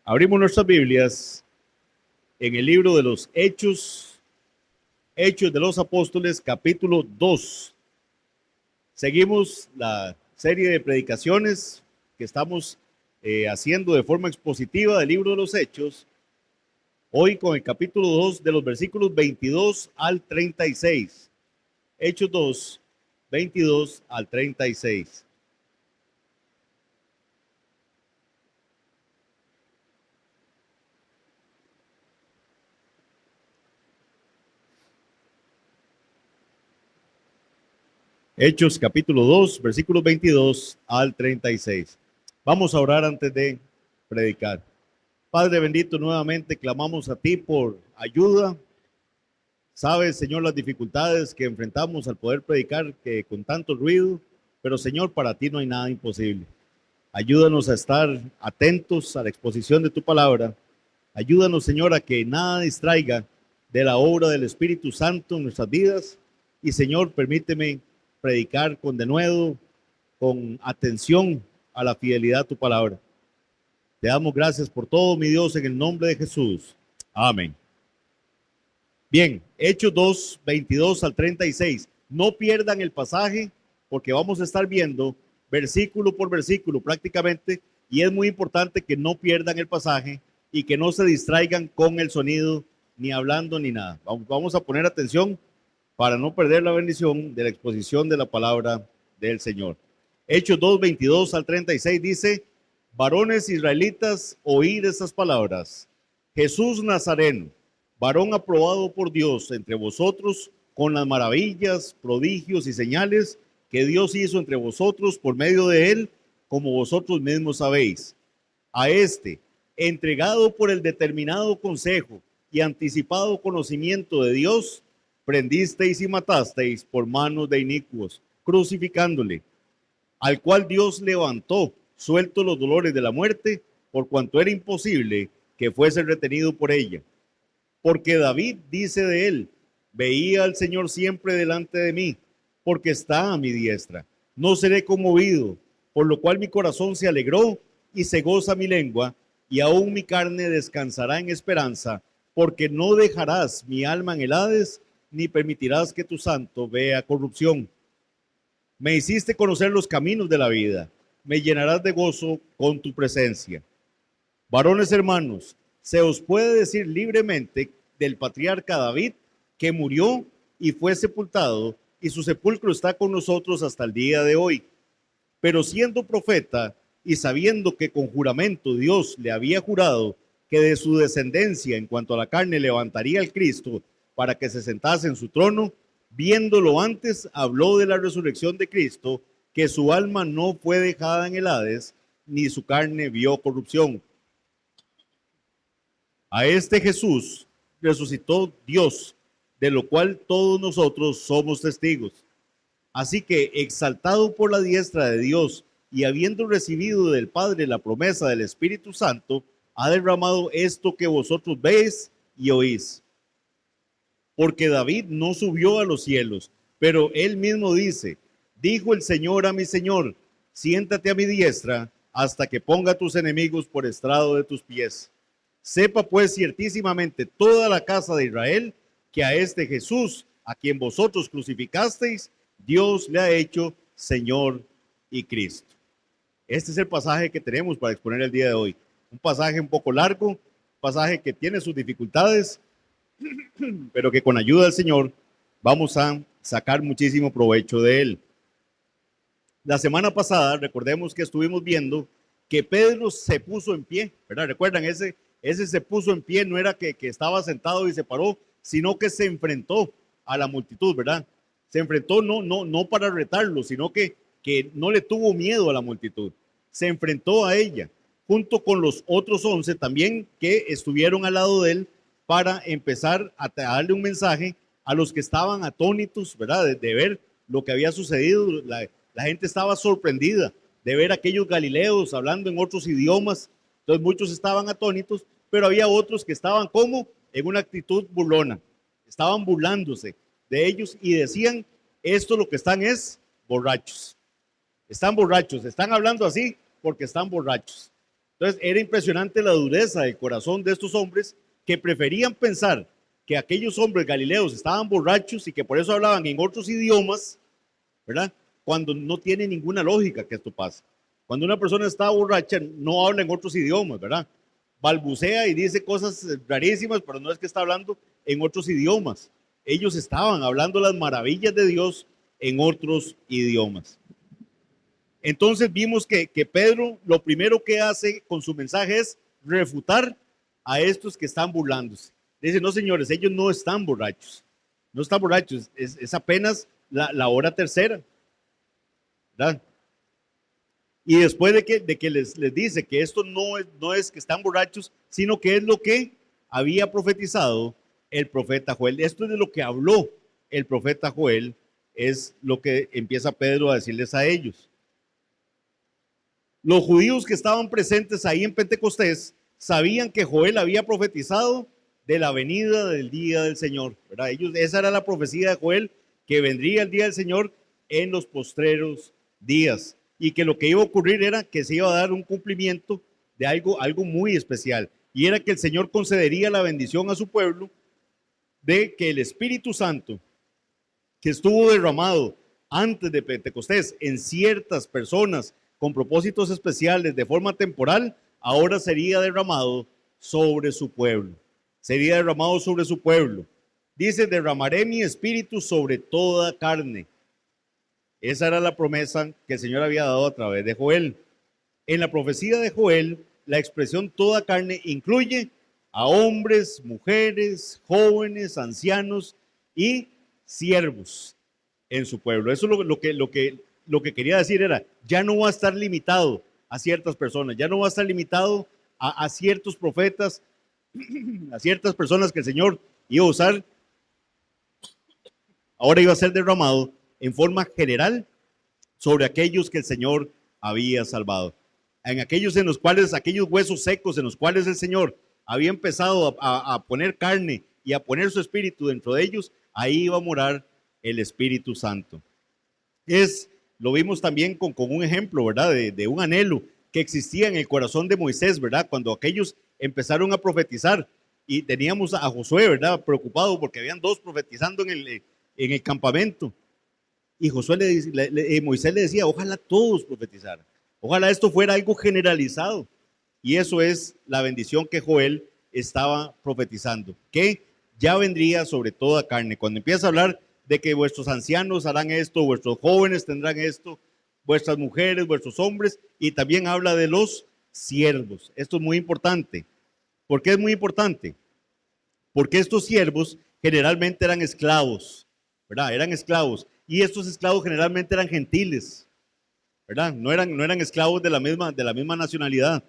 Abrimos nuestras Biblias en el libro de los Hechos de los Apóstoles, capítulo 2. Seguimos la serie de predicaciones que estamos haciendo de forma expositiva del libro de los Hechos. Hoy con el capítulo 2 de los versículos 22 al 36. Hechos 2, 22 al 36. Hechos capítulo 2, versículos 22 al 36. Vamos a orar antes de predicar. Padre bendito, nuevamente clamamos a ti por ayuda. Sabes, Señor, las dificultades que enfrentamos al poder predicar que con tanto ruido, pero Señor, para ti no hay nada imposible. Ayúdanos a estar atentos a la exposición de tu palabra. Ayúdanos, Señor, a que nada distraiga de la obra del Espíritu Santo en nuestras vidas. Y Señor, permíteme predicar con denuedo, con atención a la fidelidad a tu palabra. Te damos gracias por todo, mi Dios, en el nombre de Jesús. Amén. Bien, Hechos 2, 22 al 36. No pierdan el pasaje porque vamos a estar viendo versículo por versículo prácticamente, y es muy importante que no pierdan el pasaje y que no se distraigan con el sonido, ni hablando ni nada. Vamos a poner atención para no perder la bendición de la exposición de la palabra del Señor. Hechos 2, 22 al 36 dice: varones israelitas, oíd estas palabras. Jesús Nazareno, varón aprobado por Dios entre vosotros, con las maravillas, prodigios y señales que Dios hizo entre vosotros por medio de él, como vosotros mismos sabéis. A este, entregado por el determinado consejo y anticipado conocimiento de Dios, prendisteis y matasteis por manos de inicuos, crucificándole, al cual Dios levantó, suelto los dolores de la muerte, por cuanto era imposible que fuese retenido por ella. Porque David dice de él: veía al Señor siempre delante de mí, porque está a mi diestra. No seré conmovido, por lo cual mi corazón se alegró y se goza mi lengua, y aún mi carne descansará en esperanza, porque no dejarás mi alma en el Hades, ni permitirás que tu santo vea corrupción. Me hiciste conocer los caminos de la vida, me llenarás de gozo con tu presencia. Varones hermanos, se os puede decir libremente del patriarca David, que murió y fue sepultado, y su sepulcro está con nosotros hasta el día de hoy. Pero siendo profeta y sabiendo que con juramento Dios le había jurado que de su descendencia en cuanto a la carne levantaría al Cristo para que se sentase en su trono, viéndolo antes, habló de la resurrección de Cristo, que su alma no fue dejada en el Hades, ni su carne vio corrupción. A este Jesús resucitó Dios, de lo cual todos nosotros somos testigos. Así que, exaltado por la diestra de Dios y habiendo recibido del Padre la promesa del Espíritu Santo, ha derramado esto que vosotros veis y oís. Porque David no subió a los cielos, pero él mismo dice: dijo el Señor a mi Señor, siéntate a mi diestra hasta que ponga a tus enemigos por estrado de tus pies. Sepa pues ciertísimamente toda la casa de Israel que a este Jesús, a quien vosotros crucificasteis, Dios le ha hecho Señor y Cristo. Este es el pasaje que tenemos para exponer el día de hoy. Un pasaje un poco largo, un pasaje que tiene sus dificultades, pero que con ayuda del Señor vamos a sacar muchísimo provecho de él. La semana pasada, recordemos que estuvimos viendo que Pedro se puso en pie, ¿verdad? Recuerdan, ese se puso en pie, no era que estaba sentado y se paró, sino que se enfrentó a la multitud, ¿verdad? Se enfrentó no para retarlo, sino que no le tuvo miedo a la multitud. Se enfrentó a ella, junto con los otros 11 también que estuvieron al lado de él, para empezar a darle un mensaje a los que estaban atónitos, ¿verdad? De ver lo que había sucedido. La gente estaba sorprendida de ver a aquellos galileos hablando en otros idiomas. Entonces muchos estaban atónitos, pero había otros que estaban como en una actitud burlona. Estaban burlándose de ellos y decían: esto lo que están es borrachos. Están borrachos, están hablando así porque están borrachos. Entonces era impresionante la dureza del corazón de estos hombres que preferían pensar que aquellos hombres galileos estaban borrachos y que por eso hablaban en otros idiomas, ¿verdad? Cuando no tiene ninguna lógica que esto pase. Cuando una persona está borracha, no habla en otros idiomas, ¿verdad? Balbucea y dice cosas rarísimas, pero no es que está hablando en otros idiomas. Ellos estaban hablando las maravillas de Dios en otros idiomas. Entonces vimos que Pedro lo primero que hace con su mensaje es refutar a estos que están burlándose. Dice, no señores, ellos no están borrachos. No están borrachos, es apenas la hora tercera, ¿verdad? Y después de que les dice que esto no es que están borrachos, sino que es lo que había profetizado el profeta Joel. Esto es de lo que habló el profeta Joel, es lo que empieza Pedro a decirles a ellos. Los judíos que estaban presentes ahí en Pentecostés sabían que Joel había profetizado de la venida del día del Señor, ¿verdad? Esa era la profecía de Joel, que vendría el día del Señor en los postreros días, y que lo que iba a ocurrir era que se iba a dar un cumplimiento de algo muy especial, y era que el Señor concedería la bendición a su pueblo de que el Espíritu Santo, que estuvo derramado antes de Pentecostés en ciertas personas con propósitos especiales de forma temporal, ahora sería derramado sobre su pueblo. Sería derramado sobre su pueblo. Dice, derramaré mi espíritu sobre toda carne. Esa era la promesa que el Señor había dado a través de Joel. En la profecía de Joel, la expresión toda carne incluye a hombres, mujeres, jóvenes, ancianos y siervos en su pueblo. Eso es lo que quería decir era, ya no va a estar limitado a ciertas personas, ya no va a estar limitado a ciertos profetas, a ciertas personas que el Señor iba a usar. Ahora iba a ser derramado en forma general sobre aquellos que el Señor había salvado. En aquellos en los cuales, aquellos huesos secos en los cuales el Señor había empezado a poner carne y a poner su espíritu dentro de ellos, ahí iba a morar el Espíritu Santo. Lo vimos también con un ejemplo, ¿verdad? De un anhelo que existía en el corazón de Moisés, ¿verdad? Cuando aquellos empezaron a profetizar y teníamos a Josué, ¿verdad? Preocupado porque habían dos profetizando en el campamento. Y Moisés le decía, ojalá todos profetizaran. Ojalá esto fuera algo generalizado. Y eso es la bendición que Joel estaba profetizando, que ya vendría sobre toda carne. Cuando empieza a hablar de que vuestros ancianos harán esto, vuestros jóvenes tendrán esto, vuestras mujeres, vuestros hombres, y también habla de los siervos. Esto es muy importante. ¿Por qué es muy importante? Porque estos siervos generalmente eran esclavos, ¿verdad? Eran esclavos. Y estos esclavos generalmente eran gentiles, ¿verdad? No eran esclavos de la misma nacionalidad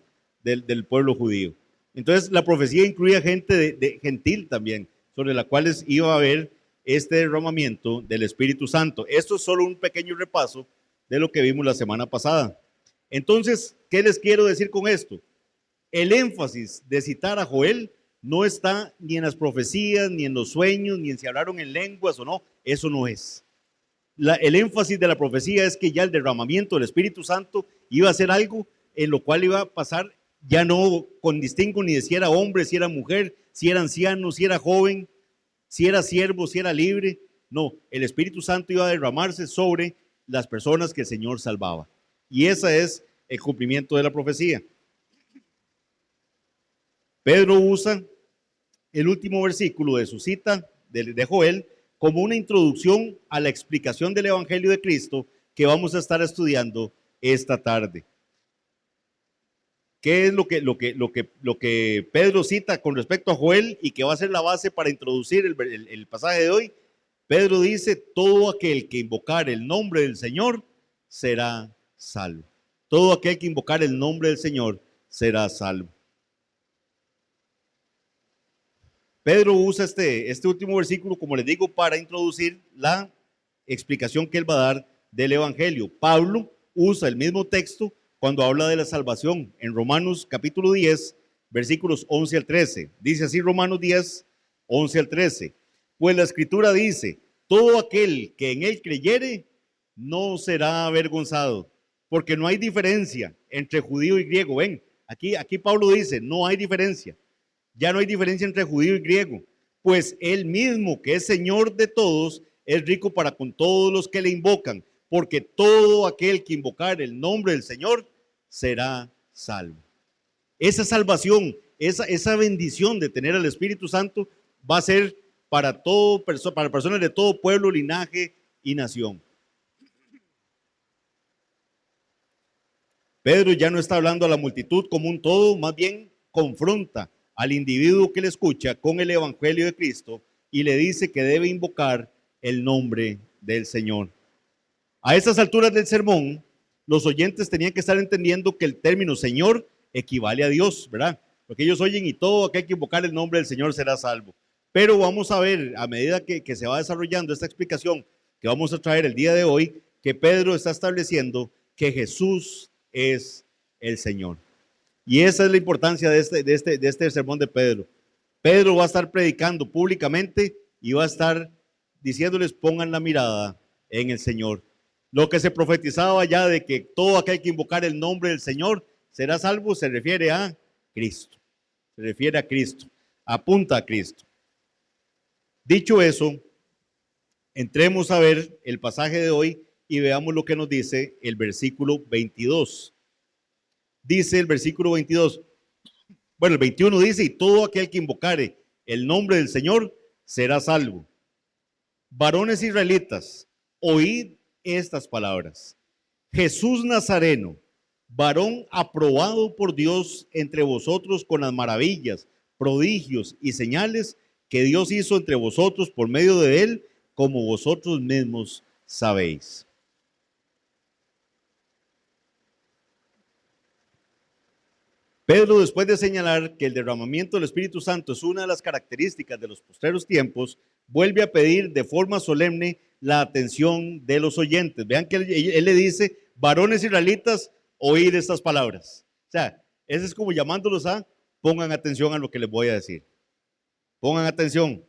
del pueblo judío. Entonces la profecía incluía gente de gentil también, sobre la cual iba a haber este derramamiento del Espíritu Santo. Esto es solo un pequeño repaso de lo que vimos la semana pasada. Entonces, ¿qué les quiero decir con esto? El énfasis de citar a Joel no está ni en las profecías, ni en los sueños, ni en si hablaron en lenguas o no. Eso no es. El énfasis de la profecía es que ya el derramamiento del Espíritu Santo iba a ser algo en lo cual iba a pasar ya no con distingo ni de si era hombre, si era mujer, si era anciano, si era joven, si era siervo, si era libre. No, el Espíritu Santo iba a derramarse sobre las personas que el Señor salvaba. Y ese es el cumplimiento de la profecía. Pedro usa el último versículo de su cita de Joel como una introducción a la explicación del Evangelio de Cristo que vamos a estar estudiando esta tarde. ¿Qué es lo que Pedro cita con respecto a Joel y que va a ser la base para introducir el pasaje de hoy? Pedro dice, todo aquel que invocar el nombre del Señor será salvo. Todo aquel que invocar el nombre del Señor será salvo. Pedro usa este último versículo, como les digo, para introducir la explicación que él va a dar del Evangelio. Pablo usa el mismo texto cuando habla de la salvación en Romanos capítulo 10, versículos 11 al 13. Dice así Romanos 10, 11 al 13. Pues la Escritura dice, todo aquel que en él creyere no será avergonzado, porque no hay diferencia entre judío y griego. Ven, Aquí Pablo dice, no hay diferencia. Ya no hay diferencia entre judío y griego, pues él mismo, que es Señor de todos, es rico para con todos los que le invocan, porque todo aquel que invocar el nombre del Señor será salvo. Esa salvación, esa bendición de tener al Espíritu Santo va a ser para personas de todo pueblo, linaje y nación. Pedro ya no está hablando a la multitud como un todo, más bien confronta al individuo que le escucha con el evangelio de Cristo y le dice que debe invocar el nombre del Señor. A estas alturas del sermón, los oyentes tenían que estar entendiendo que el término Señor equivale a Dios, ¿verdad? Porque ellos oyen y todo aquel que invocar el nombre del Señor será salvo. Pero vamos a ver, a medida que se va desarrollando esta explicación que vamos a traer el día de hoy, que Pedro está estableciendo que Jesús es el Señor. Y esa es la importancia de este sermón de Pedro. Pedro va a estar predicando públicamente y va a estar diciéndoles pongan la mirada en el Señor. Lo que se profetizaba ya de que todo aquel que invocar el nombre del Señor será salvo, se refiere a Cristo. Se refiere a Cristo. Apunta a Cristo. Dicho eso, entremos a ver el pasaje de hoy y veamos lo que nos dice el versículo 22. Dice el versículo 22, bueno, el 21 dice, y todo aquel que invocare el nombre del Señor será salvo. Varones israelitas, oíd estas palabras. Jesús Nazareno, varón aprobado por Dios entre vosotros con las maravillas, prodigios y señales que Dios hizo entre vosotros por medio de él, como vosotros mismos sabéis. Pedro, después de señalar que el derramamiento del Espíritu Santo es una de las características de los postreros tiempos, vuelve a pedir de forma solemne la atención de los oyentes. Vean que él le dice, varones israelitas, oíd estas palabras. O sea, eso es como llamándolos a, pongan atención a lo que les voy a decir. Pongan atención.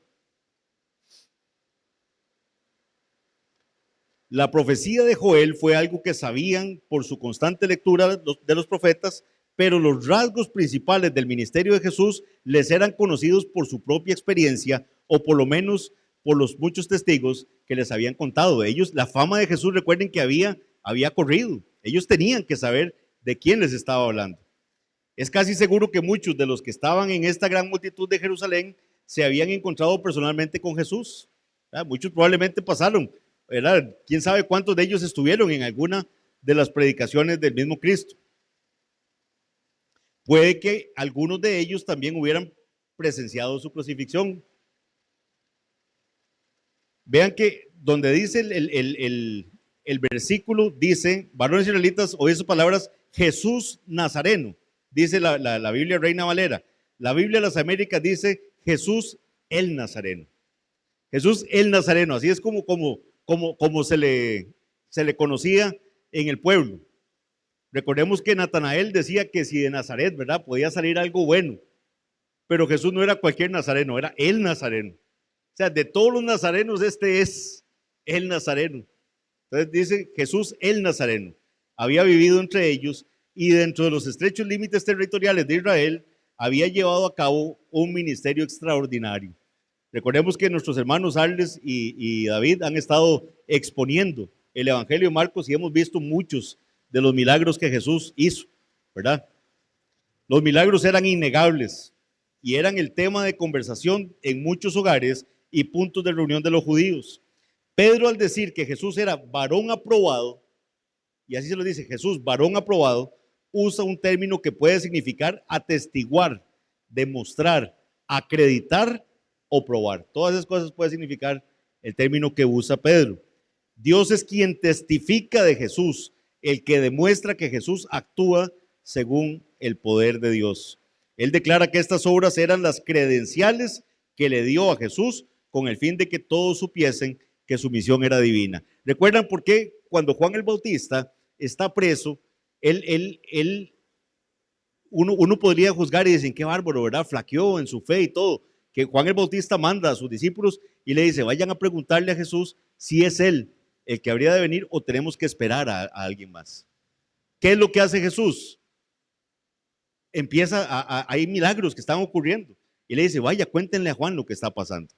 La profecía de Joel fue algo que sabían por su constante lectura de los profetas, pero los rasgos principales del ministerio de Jesús les eran conocidos por su propia experiencia o por lo menos por los muchos testigos que les habían contado. Ellos, la fama de Jesús, recuerden que había corrido. Ellos tenían que saber de quién les estaba hablando. Es casi seguro que muchos de los que estaban en esta gran multitud de Jerusalén se habían encontrado personalmente con Jesús. Muchos probablemente pasaron, ¿verdad? Quién sabe cuántos de ellos estuvieron en alguna de las predicaciones del mismo Cristo. Puede que algunos de ellos también hubieran presenciado su crucifixión. Vean que donde dice el versículo, dice, varones israelitas, oíd sus palabras, Jesús Nazareno, dice la Biblia Reina Valera. La Biblia de las Américas dice Jesús el Nazareno. Jesús el Nazareno, así es como se le conocía en el pueblo. Recordemos que Natanael decía que si de Nazaret, ¿verdad?, podía salir algo bueno. Pero Jesús no era cualquier nazareno, era el Nazareno. O sea, de todos los nazarenos, este es el Nazareno. Entonces dice Jesús el Nazareno. Había vivido entre ellos y dentro de los estrechos límites territoriales de Israel había llevado a cabo un ministerio extraordinario. Recordemos que nuestros hermanos Arles y David han estado exponiendo el Evangelio de Marcos y hemos visto muchos de los milagros que Jesús hizo, ¿verdad? Los milagros eran innegables y eran el tema de conversación en muchos hogares y puntos de reunión de los judíos. Pedro, al decir que Jesús era varón aprobado, y así se lo dice, Jesús, varón aprobado, usa un término que puede significar atestiguar, demostrar, acreditar o probar. Todas esas cosas puede significar el término que usa Pedro. Dios es quien testifica de Jesús, el que demuestra que Jesús actúa según el poder de Dios. Él declara que estas obras eran las credenciales que le dio a Jesús con el fin de que todos supiesen que su misión era divina. ¿Recuerdan por qué cuando Juan el Bautista está preso, uno podría juzgar y decir, qué bárbaro, ¿verdad? Flaqueó en su fe y todo. Que Juan el Bautista manda a sus discípulos y le dice, vayan a preguntarle a Jesús si es él el que habría de venir o tenemos que esperar a alguien más. ¿Qué es lo que hace Jesús? hay milagros que están ocurriendo. Y le dice, vaya, cuéntenle a Juan lo que está pasando.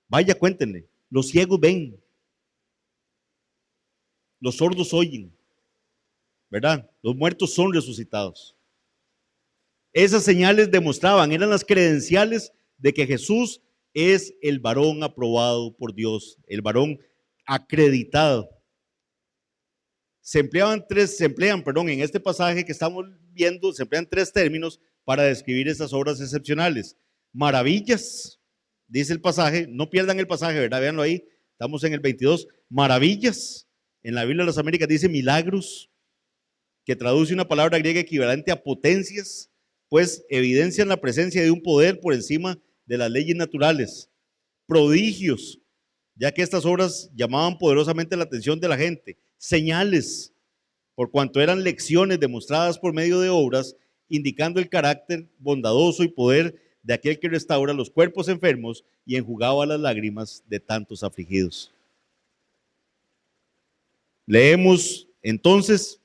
Vaya, cuéntenle. Los ciegos ven. Los sordos oyen. ¿Verdad? Los muertos son resucitados. Esas señales demostraban, eran las credenciales de que Jesús es el varón aprobado por Dios, el varón acreditado. Se emplean, en este pasaje que estamos viendo, se emplean 3 términos para describir esas obras excepcionales. Maravillas, dice el pasaje, no pierdan el pasaje, ¿verdad? Véanlo ahí, estamos en el 22. Maravillas, en la Biblia de las Américas dice milagros, que traduce una palabra griega equivalente a potencias, pues evidencian la presencia de un poder por encima de las leyes naturales. Prodigios, ya que estas obras llamaban poderosamente la atención de la gente. Señales, por cuanto eran lecciones demostradas por medio de obras, indicando el carácter bondadoso y poder de aquel que restaura los cuerpos enfermos y enjugaba las lágrimas de tantos afligidos. Leemos entonces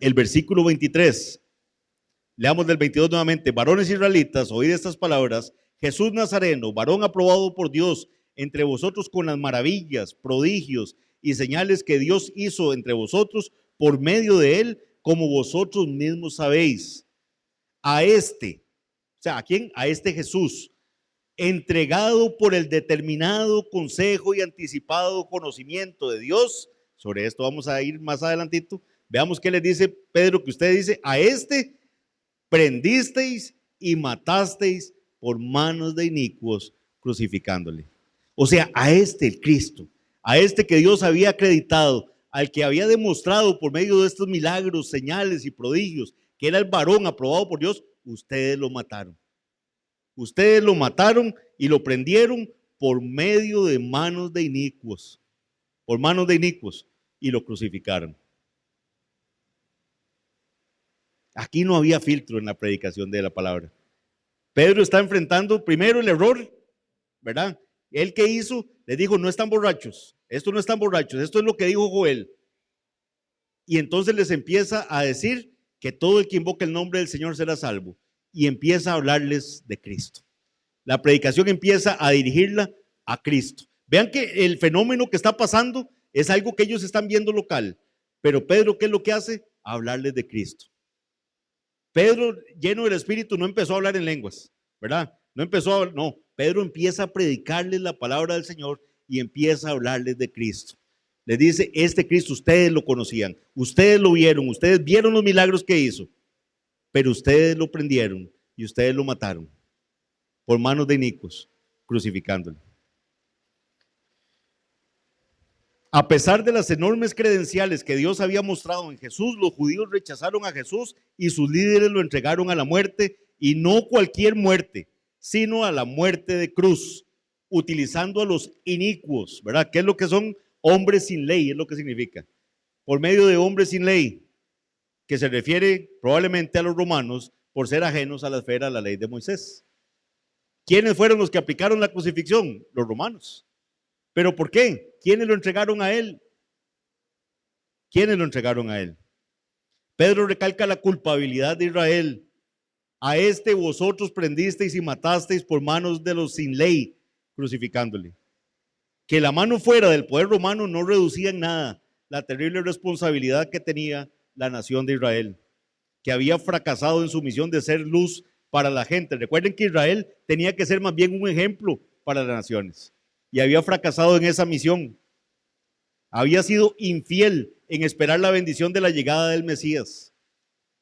el versículo 23. Leamos del 22 nuevamente. Varones israelitas, oíd estas palabras. Jesús Nazareno, varón aprobado por Dios entre vosotros con las maravillas, prodigios y señales que Dios hizo entre vosotros por medio de él, como vosotros mismos sabéis. A este, o sea, ¿a quién? A este Jesús, entregado por el determinado consejo y anticipado conocimiento de Dios. Sobre esto vamos a ir más adelantito. Veamos qué les dice Pedro, que usted dice, a este prendisteis y matasteis por manos de inicuos, crucificándole. O sea, a este, el Cristo, a este que Dios había acreditado, al que había demostrado por medio de estos milagros, señales y prodigios, que era el varón aprobado por Dios, ustedes lo mataron. Ustedes lo mataron y lo prendieron por medio de manos de inicuos, por manos de inicuos, y lo crucificaron. Aquí no había filtro en la predicación de la palabra. Pedro está enfrentando primero el error, ¿verdad? Él que hizo, les dijo, no están borrachos, esto no están borrachos, esto es lo que dijo Joel. Y entonces les empieza a decir que todo el que invoque el nombre del Señor será salvo. Y empieza a hablarles de Cristo. La predicación empieza a dirigirla a Cristo. Vean que el fenómeno que está pasando es algo que ellos están viendo local. Pero Pedro, ¿qué es lo que hace? Hablarles de Cristo. Pedro, lleno del Espíritu, no empezó a hablar en lenguas, ¿verdad? No, Pedro empieza a predicarles la palabra del Señor y empieza a hablarles de Cristo. Les dice, este Cristo ustedes lo conocían, ustedes lo vieron, ustedes vieron los milagros que hizo, pero ustedes lo prendieron y ustedes lo mataron por manos de inicuos, crucificándolo. A pesar de las enormes credenciales que Dios había mostrado en Jesús, los judíos rechazaron a Jesús y sus líderes lo entregaron a la muerte, y no cualquier muerte, sino a la muerte de cruz, utilizando a los inicuos, ¿verdad? ¿Qué es lo que son? Hombres sin ley, es lo que significa. Por medio de hombres sin ley, que se refiere probablemente a los romanos por ser ajenos a la esfera de la ley de Moisés. ¿Quiénes fueron los que aplicaron la crucifixión? Los romanos. ¿Pero por qué? ¿Quiénes lo entregaron a él? ¿Quiénes lo entregaron a él? Pedro recalca la culpabilidad de Israel. A este vosotros prendisteis y matasteis por manos de los sin ley, crucificándole. Que la mano fuera del poder romano no reducía en nada la terrible responsabilidad que tenía la nación de Israel, que había fracasado en su misión de ser luz para la gente. Recuerden que Israel tenía que ser más bien un ejemplo para las naciones. Y había fracasado en esa misión. Había sido infiel en esperar la bendición de la llegada del Mesías.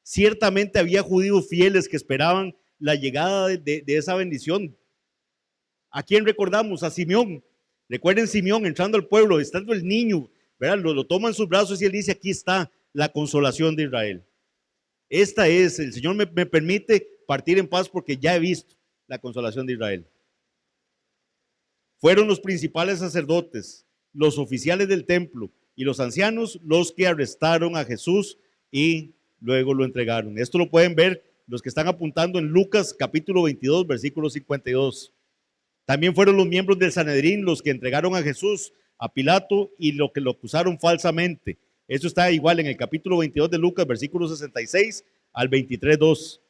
Ciertamente había judíos fieles que esperaban la llegada de esa bendición. ¿A quién recordamos? A Simeón. Recuerden Simeón entrando al pueblo, estando el niño, ¿verdad? Lo toma en sus brazos y él dice, aquí está la consolación de Israel. Esta es, el Señor me permite partir en paz porque ya he visto la consolación de Israel. Fueron los principales sacerdotes, los oficiales del templo y los ancianos los que arrestaron a Jesús y luego lo entregaron. Esto lo pueden ver los que están apuntando en Lucas capítulo 22, versículo 52. También fueron los miembros del Sanedrín los que entregaron a Jesús a Pilato y lo que lo acusaron falsamente. Esto está igual en el capítulo 22 de Lucas, versículo 66 al 23, 2.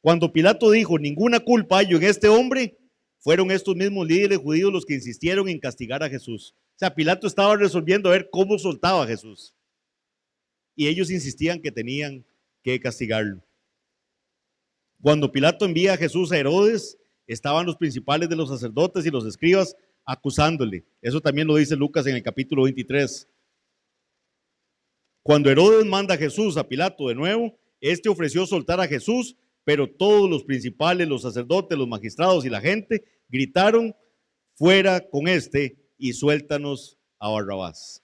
Cuando Pilato dijo, ninguna culpa hay en este hombre, fueron estos mismos líderes judíos los que insistieron en castigar a Jesús. O sea, Pilato estaba resolviendo a ver cómo soltaba a Jesús. Y ellos insistían que tenían que castigarlo. Cuando Pilato envía a Jesús a Herodes, estaban los principales de los sacerdotes y los escribas acusándole. Eso también lo dice Lucas en el capítulo 23. Cuando Herodes manda a Jesús a Pilato de nuevo, este ofreció soltar a Jesús, pero todos los principales, los sacerdotes, los magistrados y la gente gritaron, fuera con este y suéltanos a Barrabás.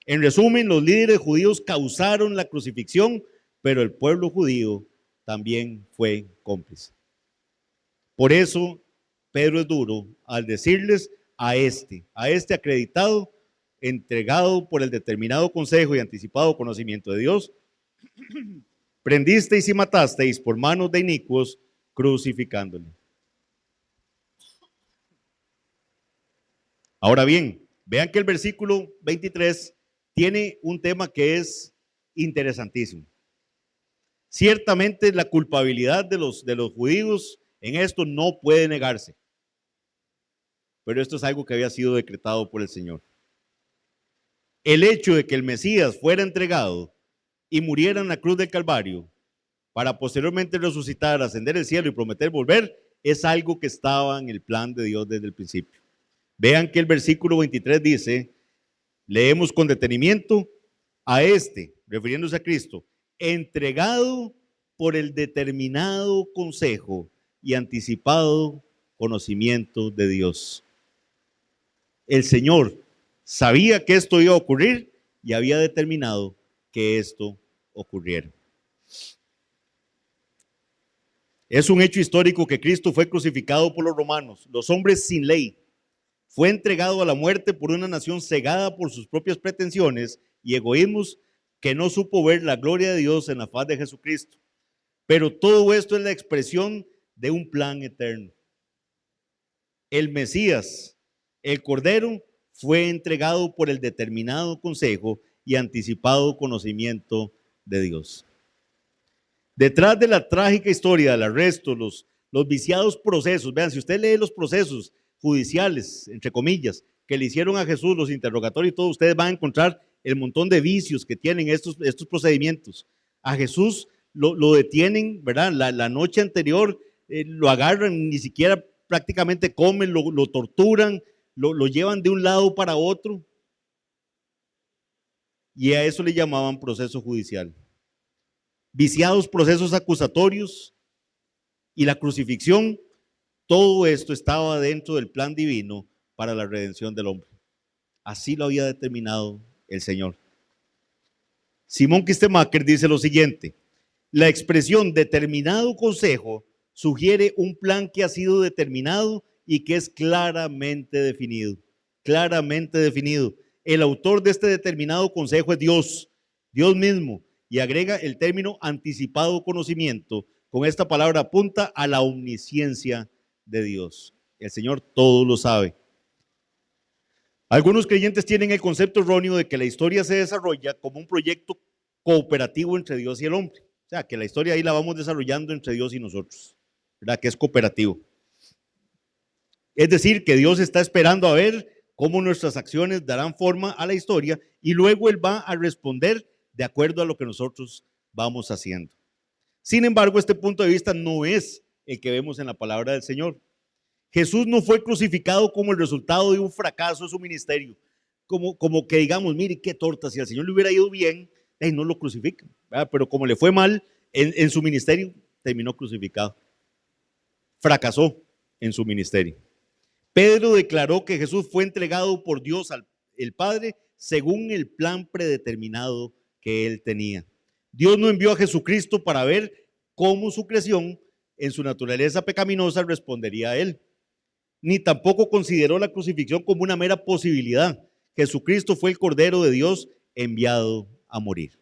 En resumen, los líderes judíos causaron la crucifixión, pero el pueblo judío también fue cómplice. Por eso, Pedro es duro al decirles a este acreditado, entregado por el determinado consejo y anticipado conocimiento de Dios, prendisteis y matasteis por manos de inicuos, crucificándole. Ahora bien, vean que el versículo 23 tiene un tema que es interesantísimo. Ciertamente la culpabilidad de los judíos en esto no puede negarse, pero esto es algo que había sido decretado por el Señor. El hecho de que el Mesías fuera entregado y muriera en la cruz del Calvario para posteriormente resucitar, ascender al cielo y prometer volver, es algo que estaba en el plan de Dios desde el principio. Vean que el versículo 23 dice, leemos con detenimiento, a este, refiriéndose a Cristo, entregado por el determinado consejo y anticipado conocimiento de Dios. El Señor sabía que esto iba a ocurrir y había determinado que esto ocurriera. Es un hecho histórico que Cristo fue crucificado por los romanos, los hombres sin ley. Fue entregado a la muerte por una nación cegada por sus propias pretensiones y egoísmos que no supo ver la gloria de Dios en la faz de Jesucristo. Pero todo esto es la expresión de un plan eterno. El Mesías, el Cordero, fue entregado por el determinado consejo y anticipado conocimiento de Dios. Detrás de la trágica historia del arresto, los viciados procesos, vean, si usted lee los procesos judiciales, entre comillas, que le hicieron a Jesús, los interrogatorios y todo, ustedes van a encontrar el montón de vicios que tienen estos procedimientos. A Jesús lo detienen, ¿verdad? La noche anterior lo agarran, ni siquiera prácticamente comen, lo torturan, lo llevan de un lado para otro. Y a eso le llamaban proceso judicial. Viciados procesos acusatorios y la crucifixión, todo esto estaba dentro del plan divino para la redención del hombre. Así lo había determinado el Señor. Simón Kistemaker dice lo siguiente: la expresión determinado consejo sugiere un plan que ha sido determinado y que es claramente definido. Claramente definido. El autor de este determinado consejo es Dios, Dios mismo, y agrega el término anticipado conocimiento. Con esta palabra apunta a la omnisciencia de Dios. El Señor todo lo sabe. Algunos creyentes tienen el concepto erróneo de que la historia se desarrolla como un proyecto cooperativo entre Dios y el hombre. O sea, que la historia ahí la vamos desarrollando entre Dios y nosotros, ¿verdad? Que es cooperativo. Es decir, que Dios está esperando a ver cómo nuestras acciones darán forma a la historia y luego Él va a responder de acuerdo a lo que nosotros vamos haciendo. Sin embargo, este punto de vista no es el que vemos en la palabra del Señor. Jesús no fue crucificado como el resultado de un fracaso de su ministerio, como que digamos, mire qué torta, si al Señor le hubiera ido bien, no lo crucifican, ¿verdad? Pero como le fue mal en su ministerio, terminó crucificado. Fracasó en su ministerio. Pedro declaró que Jesús fue entregado por Dios al Padre según el plan predeterminado que él tenía. Dios no envió a Jesucristo para ver cómo su creación en su naturaleza pecaminosa respondería a él, ni tampoco consideró la crucifixión como una mera posibilidad. Jesucristo fue el Cordero de Dios enviado a morir.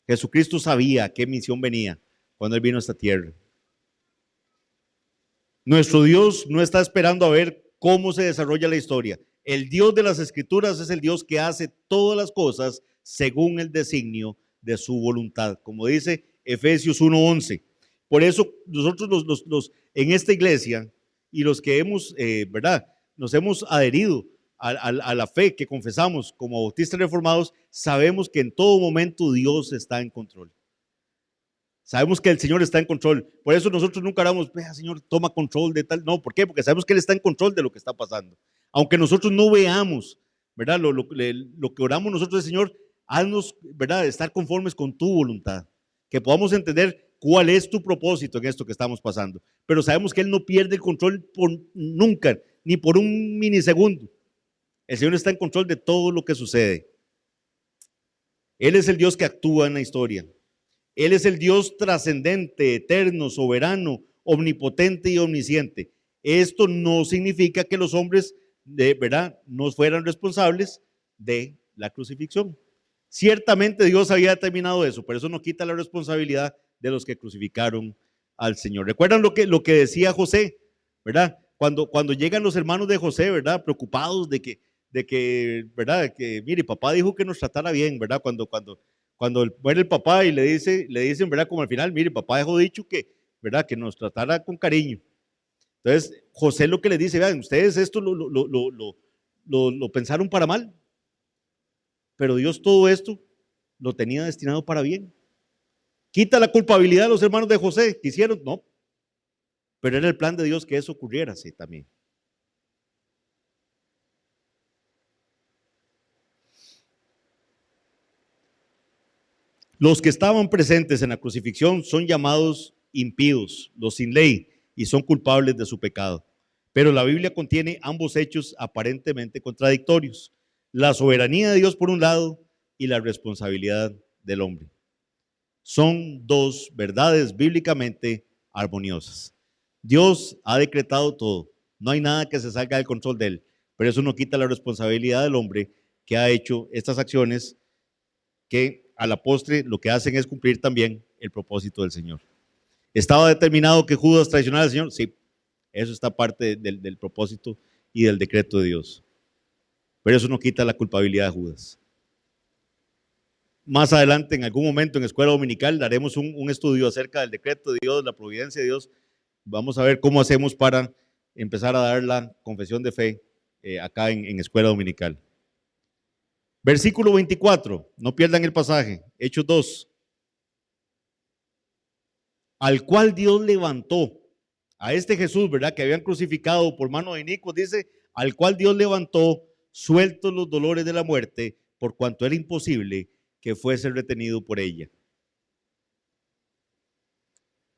Jesucristo sabía a qué misión venía cuando él vino a esta tierra. Nuestro Dios no está esperando a ver cómo se desarrolla la historia. El Dios de las Escrituras es el Dios que hace todas las cosas según el designio de su voluntad, como dice Efesios 1:11. Por eso nosotros en esta iglesia y los que hemos, ¿verdad? Nos hemos adherido a la fe que confesamos como bautistas reformados, sabemos que en todo momento Dios está en control. Sabemos que el Señor está en control. Por eso nosotros nunca oramos, vea, Señor, toma control de tal. No, ¿por qué? Porque sabemos que Él está en control de lo que está pasando. Aunque nosotros no veamos, ¿verdad? Lo que oramos nosotros es, Señor, haznos, ¿verdad? Estar conformes con tu voluntad. Que podamos entender cuál es tu propósito en esto que estamos pasando. Pero sabemos que Él no pierde el control por nunca, ni por un minisegundo. El Señor está en control de todo lo que sucede. Él es el Dios que actúa en la historia. Él es el Dios trascendente, eterno, soberano, omnipotente y omnisciente. Esto no significa que los hombres, de verdad, no fueran responsables de la crucifixión. Ciertamente Dios había determinado eso, pero eso no quita la responsabilidad de los que crucificaron al Señor. ¿Recuerdan lo que decía José, verdad? Cuando llegan los hermanos de José, ¿verdad? Preocupados de que, ¿verdad? Que, mire, papá dijo que nos tratara bien, ¿verdad? Cuando muere el papá y le dicen, ¿verdad? Como al final, mire, papá dejó dicho que, ¿verdad? Que nos tratara con cariño. Entonces, José lo que les dice, vean, ustedes esto lo pensaron para mal, pero Dios todo esto lo tenía destinado para bien. ¿Quita la culpabilidad de los hermanos de José? ¿Quisieron? No. Pero era el plan de Dios que eso ocurriera así también. Los que estaban presentes en la crucifixión son llamados impíos, los sin ley, y son culpables de su pecado. Pero la Biblia contiene ambos hechos aparentemente contradictorios: la soberanía de Dios por un lado y la responsabilidad del hombre. Son dos verdades bíblicamente armoniosas. Dios ha decretado todo, no hay nada que se salga del control de Él, pero eso no quita la responsabilidad del hombre que ha hecho estas acciones que a la postre lo que hacen es cumplir también el propósito del Señor. ¿Estaba determinado que Judas traicionara al Señor? Sí, eso está parte del propósito y del decreto de Dios. Pero eso no quita la culpabilidad de Judas. Más adelante, en algún momento en escuela dominical, daremos un estudio acerca del decreto de Dios, la providencia de Dios. Vamos a ver cómo hacemos para empezar a dar la confesión de fe acá en escuela dominical. Versículo 24, no pierdan el pasaje, Hechos 2. Al cual Dios levantó, a este Jesús, ¿verdad? Que habían crucificado por mano de inicuos, dice, al cual Dios levantó, sueltos los dolores de la muerte, por cuanto era imposible que fuese retenido por ella.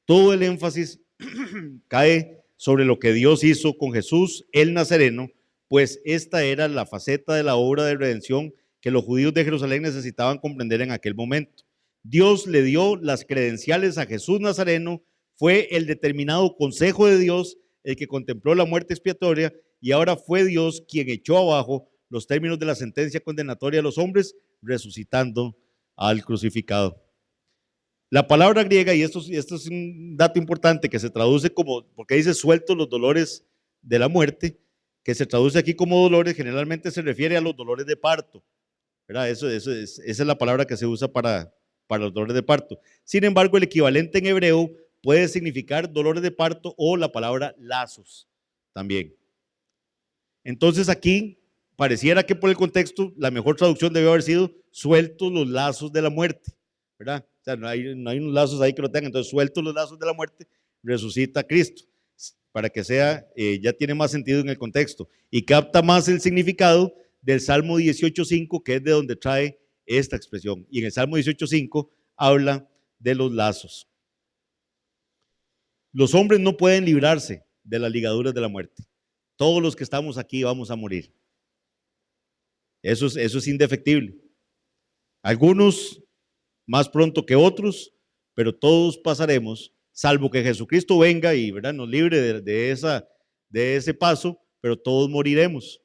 Todo el énfasis cae sobre lo que Dios hizo con Jesús, el Nazareno, pues esta era la faceta de la obra de redención que los judíos de Jerusalén necesitaban comprender en aquel momento. Dios le dio las credenciales a Jesús Nazareno, fue el determinado consejo de Dios el que contempló la muerte expiatoria, y ahora fue Dios quien echó abajo los términos de la sentencia condenatoria de los hombres, resucitando al crucificado. La palabra griega, y esto es un dato importante que se traduce como, porque dice sueltos los dolores de la muerte, que se traduce aquí como dolores, generalmente se refiere a los dolores de parto, ¿verdad? Esa es la palabra que se usa para los dolores de parto. Sin embargo, el equivalente en hebreo puede significar dolores de parto o la palabra lazos también. Entonces aquí pareciera que por el contexto la mejor traducción debe haber sido sueltos los lazos de la muerte, ¿verdad? O sea, no hay unos lazos ahí que lo tengan. Entonces, sueltos los lazos de la muerte, resucita Cristo, para que sea, ya tiene más sentido en el contexto y capta más el significado del Salmo 18.5, que es de donde trae esta expresión. Y en el Salmo 18.5 habla de los lazos. Los hombres no pueden librarse de las ligaduras de la muerte. Todos los que estamos aquí vamos a morir. Eso es indefectible. Algunos más pronto que otros, pero todos pasaremos, salvo que Jesucristo venga y, ¿verdad?, nos libre de ese paso, pero todos moriremos.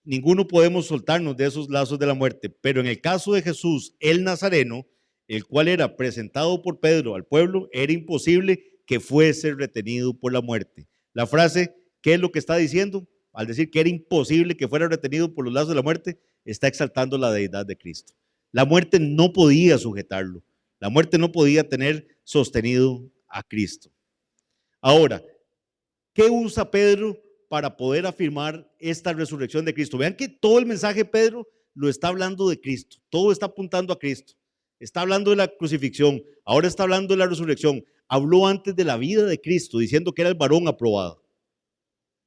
Ninguno podemos soltarnos de esos lazos de la muerte, pero en el caso de Jesús, el Nazareno, el cual era presentado por Pedro al pueblo, era imposible que fuese retenido por la muerte. La frase, ¿qué es lo que está diciendo? Al decir que era imposible que fuera retenido por los lazos de la muerte, está exaltando la deidad de Cristo. La muerte no podía sujetarlo. La muerte no podía tener sostenido a Cristo. Ahora, ¿qué usa Pedro para poder afirmar esta resurrección de Cristo? Vean que todo el mensaje de Pedro lo está hablando de Cristo. Todo está apuntando a Cristo. Está hablando de la crucifixión. Ahora está hablando de la resurrección. Habló antes de la vida de Cristo, diciendo que era el varón aprobado.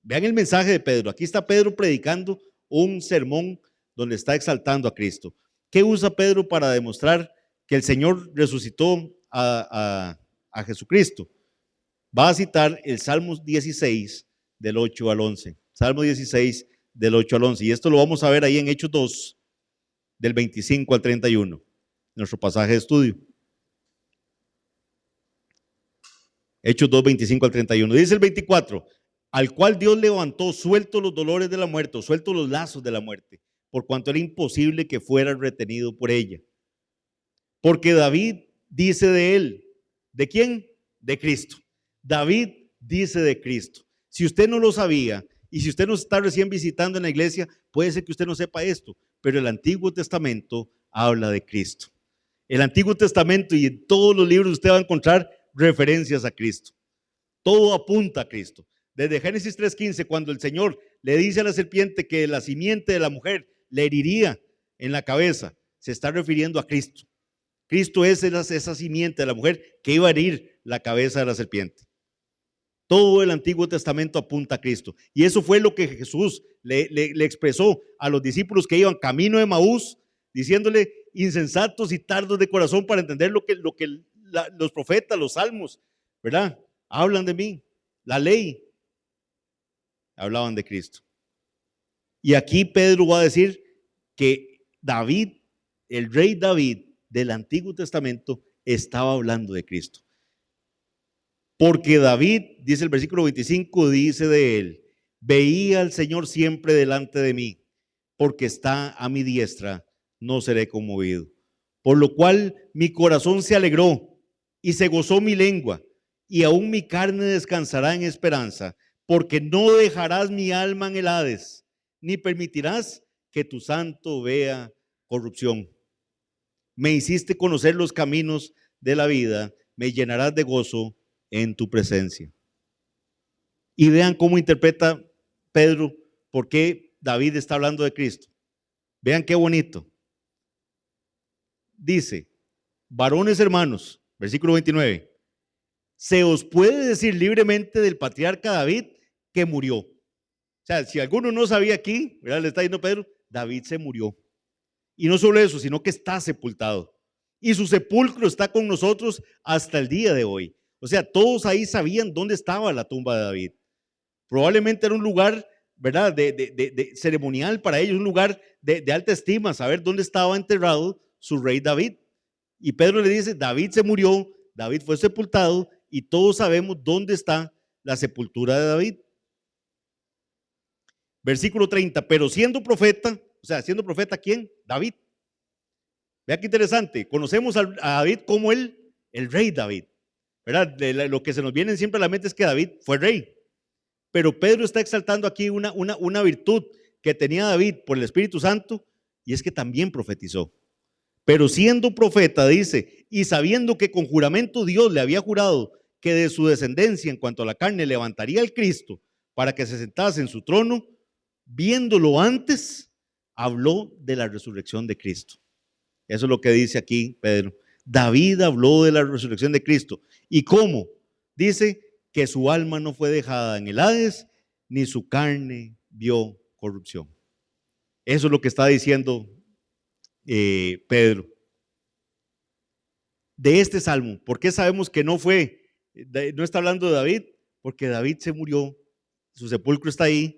Vean el mensaje de Pedro. Aquí está Pedro predicando un sermón donde está exaltando a Cristo. ¿Qué usa Pedro para demostrar que el Señor resucitó a Jesucristo? Va a citar el Salmo 16 del 8 al 11. Salmo 16 del 8 al 11. Y esto lo vamos a ver ahí en Hechos 2, del 25 al 31, nuestro pasaje de estudio. Hechos 2, 25 al 31. Dice el 24, al cual Dios levantó, suelto los dolores de la muerte, suelto los lazos de la muerte, por cuanto era imposible que fuera retenido por ella. Porque David dice de él, ¿de quién? De Cristo. David dice de Cristo. Si usted no lo sabía y si usted nos está recién visitando en la iglesia, puede ser que usted no sepa esto, pero el Antiguo Testamento habla de Cristo. El Antiguo Testamento y en todos los libros usted va a encontrar referencias a Cristo. Todo apunta a Cristo. Desde Génesis 3:15, cuando el Señor le dice a la serpiente que la simiente de la mujer le heriría en la cabeza, se está refiriendo a Cristo. Cristo es esa simiente de la mujer que iba a herir la cabeza de la serpiente. Todo el Antiguo Testamento apunta a Cristo. Y eso fue lo que Jesús le expresó a los discípulos que iban camino de Emaús, diciéndole insensatos y tardos de corazón para entender lo que los profetas, los salmos, ¿verdad? Hablan de mí. La ley hablaban de Cristo. Y aquí Pedro va a decir que David, el rey David del Antiguo Testamento, estaba hablando de Cristo. Porque David, dice el versículo 25, dice de él, veía al Señor siempre delante de mí, porque está a mi diestra, no seré conmovido. Por lo cual mi corazón se alegró y se gozó mi lengua, y aún mi carne descansará en esperanza, porque no dejarás mi alma en el Hades, ni permitirás que tu santo vea corrupción. Me hiciste conocer los caminos de la vida, me llenarás de gozo en tu presencia. Y vean cómo interpreta Pedro por qué David está hablando de Cristo. Vean qué bonito. Dice, varones hermanos, versículo 29, se os puede decir libremente del patriarca David que murió. O sea, si alguno no sabía aquí, ¿verdad? Le está diciendo Pedro, David se murió. Y no solo eso, sino que está sepultado. Y su sepulcro está con nosotros hasta el día de hoy. O sea, todos ahí sabían dónde estaba la tumba de David. Probablemente era un lugar, ¿verdad?, de ceremonial para ellos, un lugar de alta estima, saber dónde estaba enterrado su rey David. Y Pedro le dice, David se murió, David fue sepultado y todos sabemos dónde está la sepultura de David. Versículo 30, pero siendo profeta, o sea, siendo profeta, ¿quién? David. Vea qué interesante, conocemos a David como el rey David, ¿verdad? Lo que se nos viene siempre a la mente es que David fue rey, pero Pedro está exaltando aquí una virtud que tenía David por el Espíritu Santo, y es que también profetizó. Pero siendo profeta, dice, y sabiendo que con juramento Dios le había jurado que de su descendencia en cuanto a la carne levantaría al Cristo para que se sentase en su trono, viéndolo antes, habló de la resurrección de Cristo. Eso es lo que dice aquí Pedro. David habló de la resurrección de Cristo. ¿Y cómo? Dice que su alma no fue dejada en el Hades, ni su carne vio corrupción. Eso es lo que está diciendo Pedro. De este salmo, ¿por qué sabemos que no está hablando de David? Porque David se murió, su sepulcro está ahí,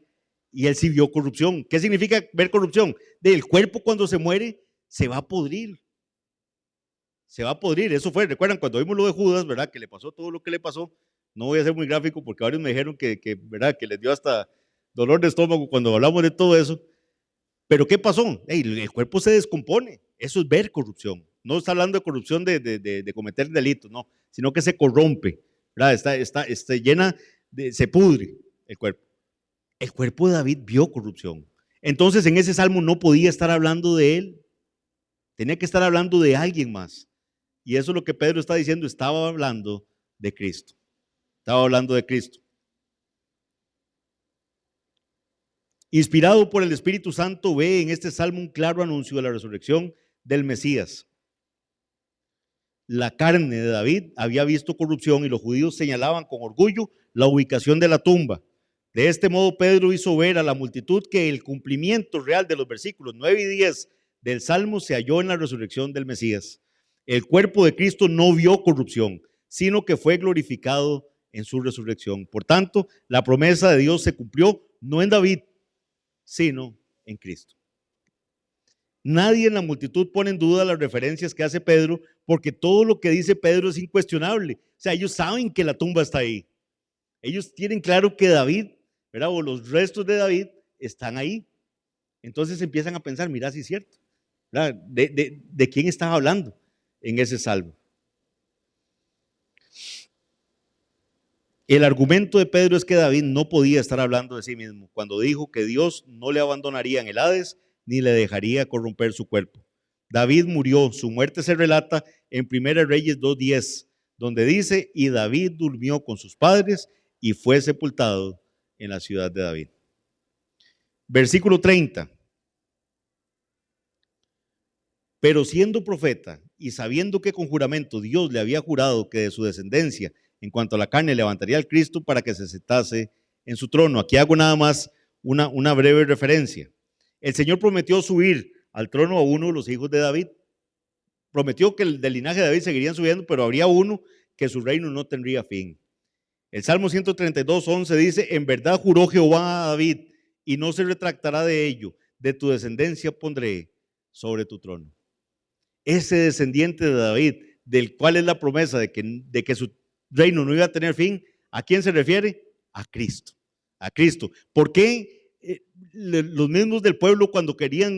y él sí vio corrupción. ¿Qué significa ver corrupción? Del cuerpo cuando se muere, se va a podrir. Se va a podrir. Eso fue, recuerdan cuando vimos lo de Judas, ¿verdad? Que le pasó todo lo que le pasó. No voy a ser muy gráfico porque varios me dijeron ¿verdad? Que les dio hasta dolor de estómago cuando hablamos de todo eso. Pero ¿qué pasó? El cuerpo se descompone. Eso es ver corrupción. No está hablando de corrupción de cometer delitos, no, sino que se corrompe, ¿verdad? Está llena, se pudre el cuerpo. El cuerpo de David vio corrupción. Entonces en ese salmo no podía estar hablando de él. Tenía que estar hablando de alguien más. Y eso es lo que Pedro está diciendo, estaba hablando de Cristo. Estaba hablando de Cristo. Inspirado por el Espíritu Santo, ve en este salmo un claro anuncio de la resurrección del Mesías. La carne de David había visto corrupción y los judíos señalaban con orgullo la ubicación de la tumba. De este modo, Pedro hizo ver a la multitud que el cumplimiento real de los versículos 9 y 10 del Salmo se halló en la resurrección del Mesías. El cuerpo de Cristo no vio corrupción, sino que fue glorificado en su resurrección. Por tanto, la promesa de Dios se cumplió no en David, sino en Cristo. Nadie en la multitud pone en duda las referencias que hace Pedro, porque todo lo que dice Pedro es incuestionable. O sea, ellos saben que la tumba está ahí. Ellos tienen claro que David, ¿verdad? O los restos de David están ahí. Entonces empiezan a pensar, mira, sí es cierto. ¿De quién estaba hablando en ese salmo? El argumento de Pedro es que David no podía estar hablando de sí mismo cuando dijo que Dios no le abandonaría en el Hades ni le dejaría corromper su cuerpo. David murió, su muerte se relata en 1 Reyes 2:10, donde dice, y David durmió con sus padres y fue sepultado en la ciudad de David. Versículo 30. Pero siendo profeta y sabiendo que con juramento Dios le había jurado que de su descendencia, en cuanto a la carne, levantaría al Cristo para que se sentase en su trono. Aquí hago nada más una breve referencia. El Señor prometió subir al trono a uno de los hijos de David. Prometió que del linaje de David seguirían subiendo, pero habría uno que su reino no tendría fin. El Salmo 132:11 dice, en verdad juró Jehová a David y no se retractará de ello. De tu descendencia pondré sobre tu trono. Ese descendiente de David, del cual es la promesa de que su reino no iba a tener fin, ¿a quién se refiere? A Cristo. A Cristo. ¿Por qué los mismos del pueblo cuando querían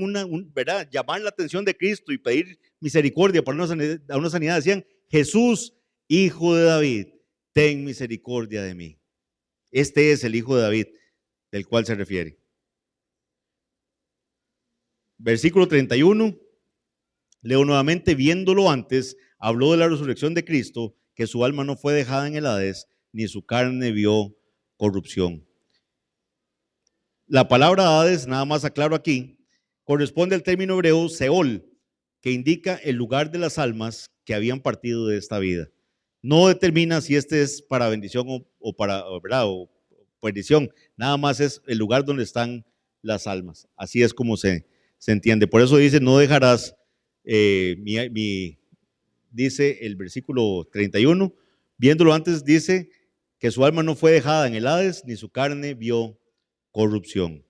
¿verdad? Llamar la atención de Cristo y pedir misericordia para una sanidad decían, Jesús, hijo de David, ten misericordia de mí? Este es el hijo de David del cual se refiere. Versículo 31. Leo nuevamente, viéndolo antes, habló de la resurrección de Cristo, que su alma no fue dejada en el Hades, ni su carne vio corrupción. La palabra Hades, nada más aclaro aquí, corresponde al término hebreo Seol, que indica el lugar de las almas que habían partido de esta vida. No determina si este es para bendición o para, ¿verdad? O perdición, nada más es el lugar donde están las almas. Así es como se entiende. Por eso dice, no dejarás... dice el versículo 31, viéndolo antes dice que su alma no fue dejada en el Hades, ni su carne vio corrupción.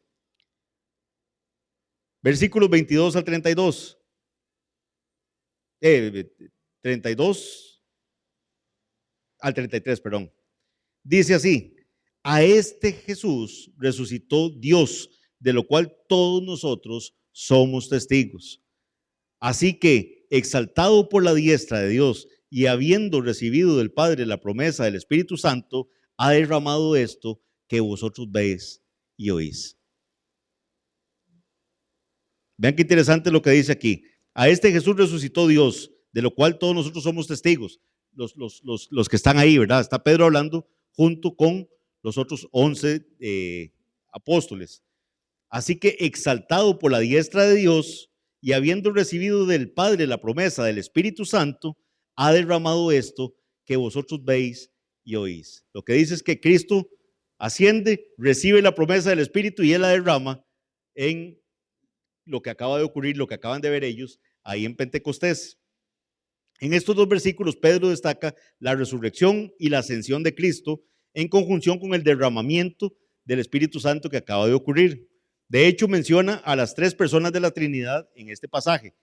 Versículos 22 al 32. 32 al 33, perdón. Dice así, a este Jesús resucitó Dios, de lo cual todos nosotros somos testigos. Así que, exaltado por la diestra de Dios y habiendo recibido del Padre la promesa del Espíritu Santo, ha derramado esto que vosotros veis y oís. Vean qué interesante lo que dice aquí. A este Jesús resucitó Dios, de lo cual todos nosotros somos testigos. Los que están ahí, ¿verdad? Está Pedro hablando junto con los otros 11 apóstoles. Así que, exaltado por la diestra de Dios, y habiendo recibido del Padre la promesa del Espíritu Santo, ha derramado esto que vosotros veis y oís. Lo que dice es que Cristo asciende, recibe la promesa del Espíritu y Él la derrama en lo que acaba de ocurrir, lo que acaban de ver ellos ahí en Pentecostés. En estos dos versículos, Pedro destaca la resurrección y la ascensión de Cristo en conjunción con el derramamiento del Espíritu Santo que acaba de ocurrir. De hecho, menciona a las tres personas de la Trinidad en este pasaje.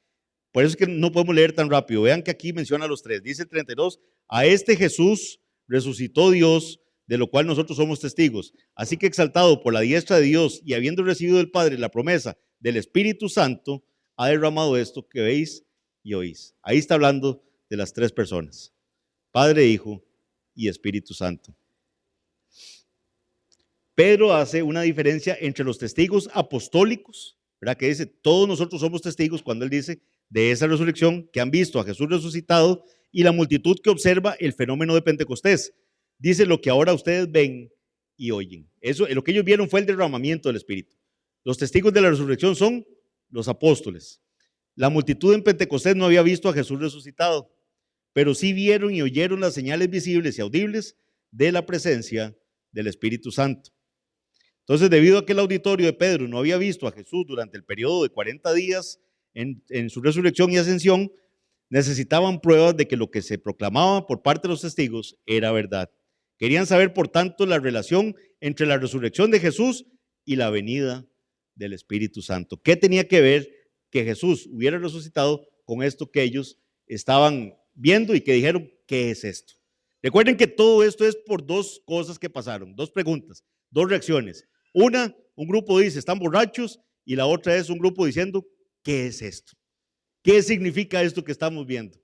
Por eso es que no podemos leer tan rápido. Vean que aquí menciona a los tres. Dice el 32, a este Jesús resucitó Dios, de lo cual nosotros somos testigos. Así que, exaltado por la diestra de Dios y habiendo recibido del Padre la promesa del Espíritu Santo, ha derramado esto que veis y oís. Ahí está hablando de las tres personas, Padre, Hijo y Espíritu Santo. Pedro hace una diferencia entre los testigos apostólicos, ¿verdad? Que dice, todos nosotros somos testigos, cuando él dice, de esa resurrección, que han visto a Jesús resucitado, y la multitud que observa el fenómeno de Pentecostés. Dice lo que ahora ustedes ven y oyen. Eso, lo que ellos vieron fue el derramamiento del Espíritu. Los testigos de la resurrección son los apóstoles. La multitud en Pentecostés no había visto a Jesús resucitado, pero sí vieron y oyeron las señales visibles y audibles de la presencia del Espíritu Santo. Entonces, debido a que el auditorio de Pedro no había visto a Jesús durante el periodo de 40 días en su resurrección y ascensión, necesitaban pruebas de que lo que se proclamaba por parte de los testigos era verdad. Querían saber, por tanto, la relación entre la resurrección de Jesús y la venida del Espíritu Santo. ¿Qué tenía que ver que Jesús hubiera resucitado con esto que ellos estaban viendo y que dijeron, ¿qué es esto? Recuerden que todo esto es por dos cosas que pasaron, dos preguntas, dos reacciones. Una, un grupo dice, están borrachos, y la otra es un grupo diciendo, ¿qué es esto? ¿Qué significa esto que estamos viendo?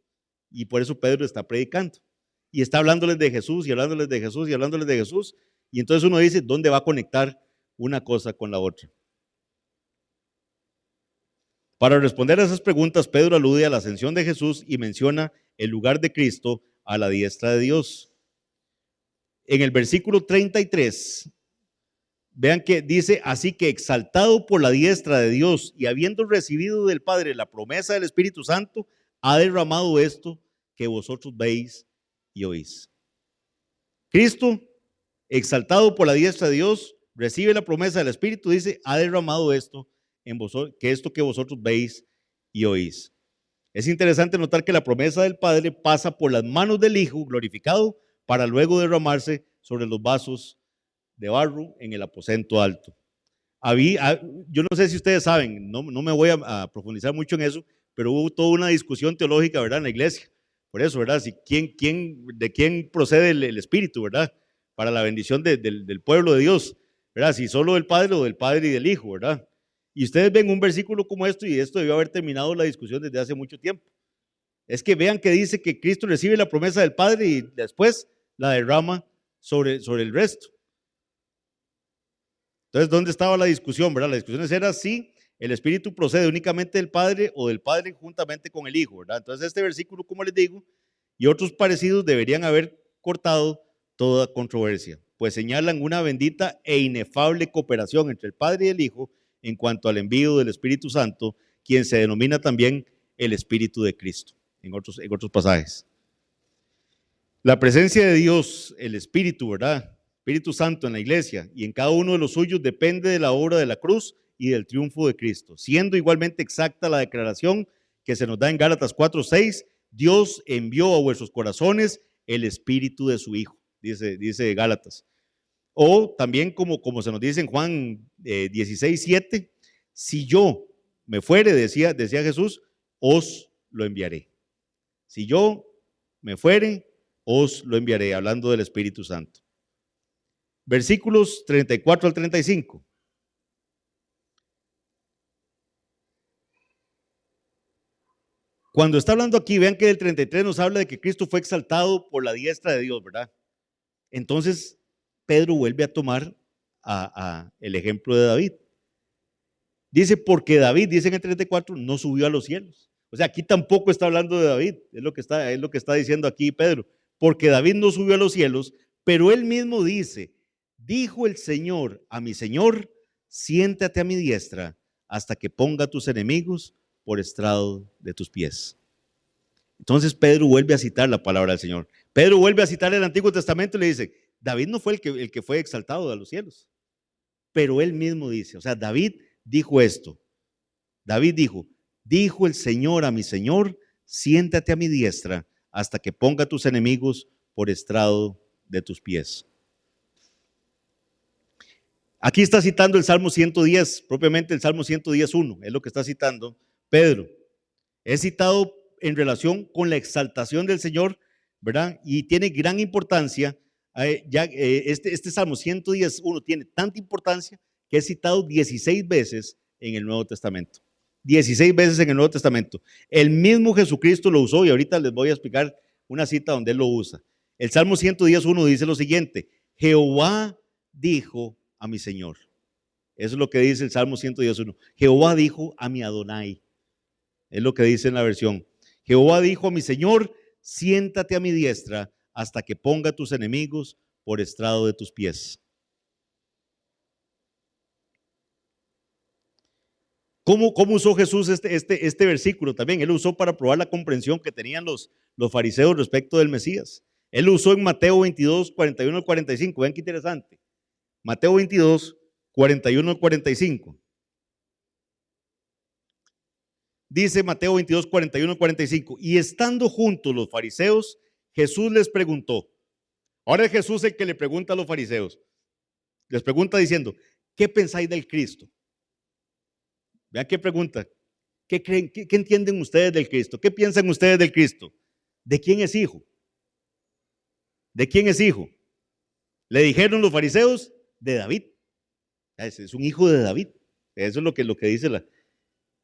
Y por eso Pedro está predicando. Y está hablándoles de Jesús y hablándoles de Jesús y hablándoles de Jesús. Y entonces uno dice, ¿dónde va a conectar una cosa con la otra? Para responder a esas preguntas, Pedro alude a la ascensión de Jesús y menciona el lugar de Cristo a la diestra de Dios. En el versículo 33, vean que dice, así que exaltado por la diestra de Dios y habiendo recibido del Padre la promesa del Espíritu Santo, ha derramado esto que vosotros veis y oís. Cristo, exaltado por la diestra de Dios, recibe la promesa del Espíritu, dice, ha derramado esto en vosotros, que esto que vosotros veis y oís. Es interesante notar que la promesa del Padre pasa por las manos del Hijo glorificado para luego derramarse sobre los vasos de barro en el aposento alto. Yo no sé si ustedes saben, no me voy a profundizar mucho en eso, pero hubo toda una discusión teológica, ¿verdad?, en la iglesia. Por eso, ¿verdad? Si de quién procede el Espíritu, ¿verdad? Para la bendición del pueblo de Dios, ¿verdad? Si solo del Padre o del Padre y del Hijo, ¿verdad? Y ustedes ven un versículo como esto y esto debió haber terminado la discusión desde hace mucho tiempo. Es que vean que dice que Cristo recibe la promesa del Padre y después la derrama sobre el resto. Entonces, ¿dónde estaba la discusión, verdad? La discusión era si el Espíritu procede únicamente del Padre o del Padre juntamente con el Hijo, ¿verdad? Entonces, este versículo, como les digo, y otros parecidos deberían haber cortado toda controversia, pues señalan una bendita e inefable cooperación entre el Padre y el Hijo en cuanto al envío del Espíritu Santo, quien se denomina también el Espíritu de Cristo, en otros pasajes. La presencia de Dios, el Espíritu, ¿verdad? Espíritu Santo en la iglesia y en cada uno de los suyos depende de la obra de la cruz y del triunfo de Cristo, siendo igualmente exacta la declaración que se nos da en Gálatas 4:6, Dios envió a vuestros corazones el Espíritu de su Hijo, dice Gálatas. O también como se nos dice en Juan 16:7, si yo me fuere, decía Jesús, os lo enviaré. Si yo me fuere, os lo enviaré, hablando del Espíritu Santo. Versículos 34 al 35. Cuando está hablando aquí, vean que el 33 nos habla de que Cristo fue exaltado por la diestra de Dios, ¿verdad? Entonces, Pedro vuelve a tomar el ejemplo de David. Dice, porque David, dice en el 34, no subió a los cielos. O sea, aquí tampoco está hablando de David, es lo que está diciendo aquí Pedro. Porque David no subió a los cielos, pero él mismo dice, dijo el Señor a mi Señor, siéntate a mi diestra hasta que ponga a tus enemigos por estrado de tus pies. Entonces Pedro vuelve a citar la palabra del Señor. Pedro vuelve a citar el Antiguo Testamento y le dice, David no fue el que fue exaltado a los cielos, pero él mismo dice, o sea, David dijo esto. David dijo el Señor a mi Señor, siéntate a mi diestra hasta que ponga a tus enemigos por estrado de tus pies. Aquí está citando el Salmo 110, propiamente el Salmo 110:1, es lo que está citando Pedro. Es citado en relación con la exaltación del Señor, ¿verdad? Y tiene gran importancia. Este Salmo 110:1 tiene tanta importancia que es citado 16 veces en el Nuevo Testamento. 16 veces en el Nuevo Testamento. El mismo Jesucristo lo usó y ahorita les voy a explicar una cita donde él lo usa. El Salmo 110:1 dice lo siguiente, Jehová dijo a mi Señor. Eso es lo que dice el Salmo 110:1. Jehová dijo a mi Adonai. Es lo que dice en la versión. Jehová dijo a mi Señor, siéntate a mi diestra hasta que ponga a tus enemigos por estrado de tus pies. ¿Cómo usó Jesús este versículo también? Él lo usó para probar la comprensión que tenían los fariseos respecto del Mesías. Él lo usó en Mateo 22, 41 al 45. Vean qué interesante. Mateo 22, 41 al 45. Dice Mateo 22, 41 al 45. Y estando juntos los fariseos, Jesús les preguntó. Ahora es Jesús el que le pregunta a los fariseos. Les pregunta diciendo, ¿qué pensáis del Cristo? Vean qué pregunta. ¿Qué creen? ¿Qué entienden ustedes del Cristo? ¿Qué piensan ustedes del Cristo? ¿De quién es hijo? ¿De quién es hijo? Le dijeron los fariseos, de David. Es un hijo de David. Eso es lo que dice la.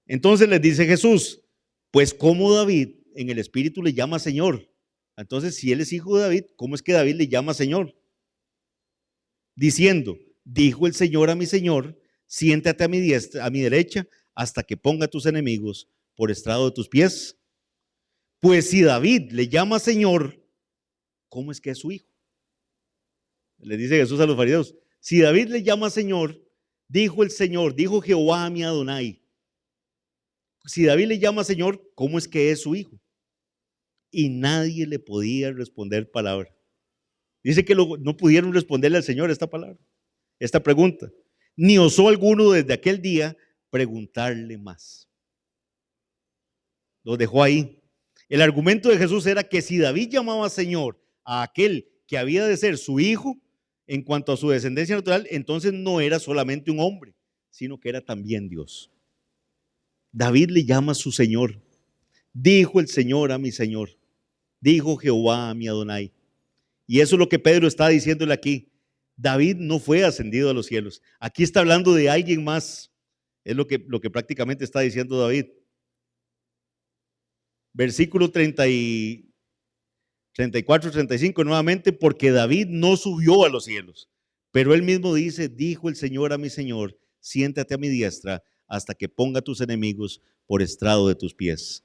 Entonces les dice Jesús, pues ¿cómo David en el Espíritu le llama Señor? Entonces, si él es hijo de David, ¿cómo es que David le llama Señor? Diciendo, dijo el Señor a mi Señor, siéntate a mi diestra, a mi derecha, hasta que ponga a tus enemigos por estrado de tus pies. Pues si David le llama Señor, ¿cómo es que es su hijo? Le dice Jesús a los fariseos, si David le llama Señor, dijo el Señor, dijo Jehová a mi Adonai. Si David le llama Señor, ¿cómo es que es su hijo? Y nadie le podía responder palabra. Dice que no pudieron responderle al Señor esta pregunta. Ni osó alguno desde aquel día preguntarle más. Lo dejó ahí. El argumento de Jesús era que si David llamaba Señor a aquel que había de ser su hijo, en cuanto a su descendencia natural, entonces no era solamente un hombre, sino que era también Dios. David le llama a su Señor. Dijo el Señor a mi Señor. Dijo Jehová a mi Adonai. Y eso es lo que Pedro está diciéndole aquí. David no fue ascendido a los cielos. Aquí está hablando de alguien más. Es lo que prácticamente está diciendo David. Versículo 34, 35 nuevamente, porque David no subió a los cielos, pero él mismo dice, dijo el Señor a mi Señor, siéntate a mi diestra hasta que ponga a tus enemigos por estrado de tus pies.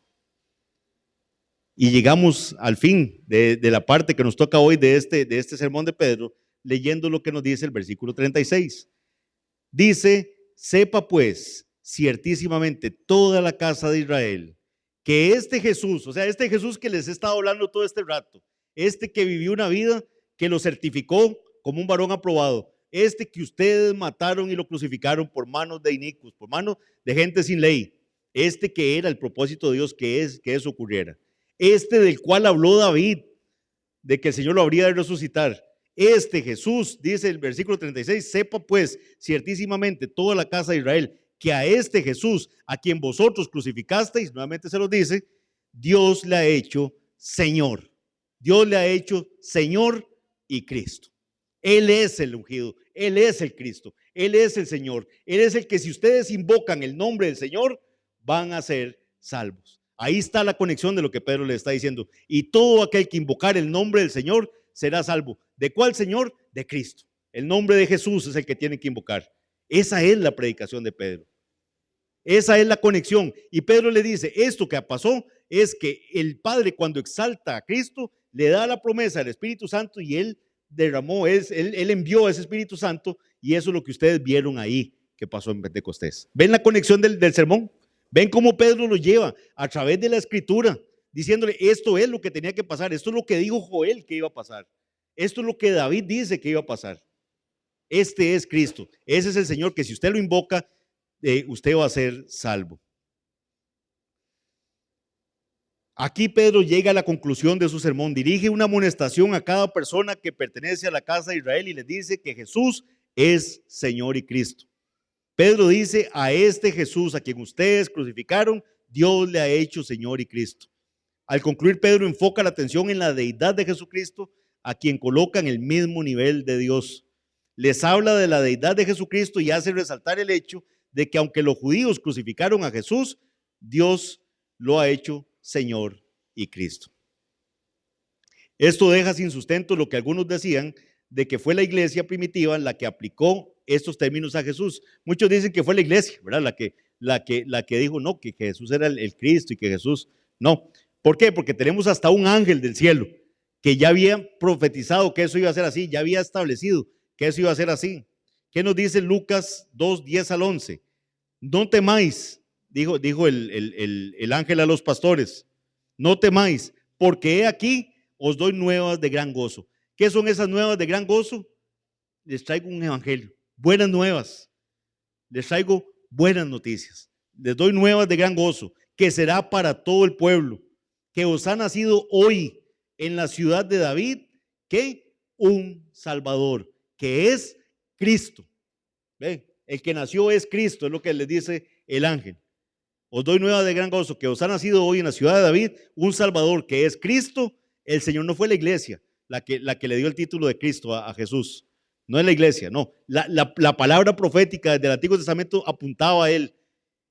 Y llegamos al fin de la parte que nos toca hoy de este sermón de Pedro, leyendo lo que nos dice el versículo 36. Dice, sepa pues ciertísimamente toda la casa de Israel, que este Jesús, o sea, este Jesús que les he estado hablando todo este rato, este que vivió una vida que lo certificó como un varón aprobado, este que ustedes mataron y lo crucificaron por manos de inicuos, por manos de gente sin ley, este que era el propósito de Dios que eso ocurriera, este del cual habló David, de que el Señor lo habría de resucitar, este Jesús, dice el versículo 36, sepa pues ciertísimamente toda la casa de Israel, que a este Jesús, a quien vosotros crucificasteis, nuevamente se los dice, Dios le ha hecho Señor. Dios le ha hecho Señor y Cristo. Él es el ungido, Él es el Cristo, Él es el Señor. Él es el que si ustedes invocan el nombre del Señor, van a ser salvos. Ahí está la conexión de lo que Pedro le está diciendo. Y todo aquel que invocar el nombre del Señor será salvo. ¿De cuál Señor? De Cristo. El nombre de Jesús es el que tiene que invocar. Esa es la predicación de Pedro. Esa es la conexión. Y Pedro le dice, esto que pasó es que el Padre cuando exalta a Cristo, le da la promesa del Espíritu Santo y Él derramó, él envió a ese Espíritu Santo y eso es lo que ustedes vieron ahí que pasó en Pentecostés. ¿Ven la conexión del sermón? ¿Ven cómo Pedro lo lleva a través de la Escritura? Diciéndole, esto es lo que tenía que pasar, esto es lo que dijo Joel que iba a pasar, esto es lo que David dice que iba a pasar. Este es Cristo, ese es el Señor que si usted lo invoca, usted va a ser salvo. Aquí Pedro llega a la conclusión de su sermón, dirige una amonestación a cada persona que pertenece a la casa de Israel y les dice que Jesús es Señor y Cristo. Pedro dice, a este Jesús a quien ustedes crucificaron, Dios le ha hecho Señor y Cristo. Al concluir, Pedro enfoca la atención en la deidad de Jesucristo, a quien coloca en el mismo nivel de Dios. Les habla de la deidad de Jesucristo y hace resaltar el hecho de que aunque los judíos crucificaron a Jesús, Dios lo ha hecho Señor y Cristo. Esto deja sin sustento lo que algunos decían de que fue la iglesia primitiva la que aplicó estos términos a Jesús. Muchos dicen que fue la iglesia, ¿verdad? la que dijo no, que Jesús era el Cristo y que Jesús no. ¿Por qué? Porque tenemos hasta un ángel del cielo que ya había profetizado que eso iba a ser así, ya había establecido que eso iba a ser así. ¿Qué nos dice Lucas 2, 10 al 11? No temáis, dijo el ángel a los pastores, no temáis, porque he aquí os doy nuevas de gran gozo. ¿Qué son esas nuevas de gran gozo? Les traigo un evangelio, buenas nuevas, les traigo buenas noticias, les doy nuevas de gran gozo, que será para todo el pueblo, que os ha nacido hoy en la ciudad de David, que un Salvador, que es Cristo. ¿Ven? El que nació es Cristo, es lo que les dice el ángel. Os doy nueva de gran gozo, que os ha nacido hoy en la ciudad de David un Salvador, que es Cristo. El Señor no fue la iglesia la que le dio el título de Cristo a Jesús. No es la iglesia, no. La palabra profética desde el Antiguo Testamento apuntaba a Él.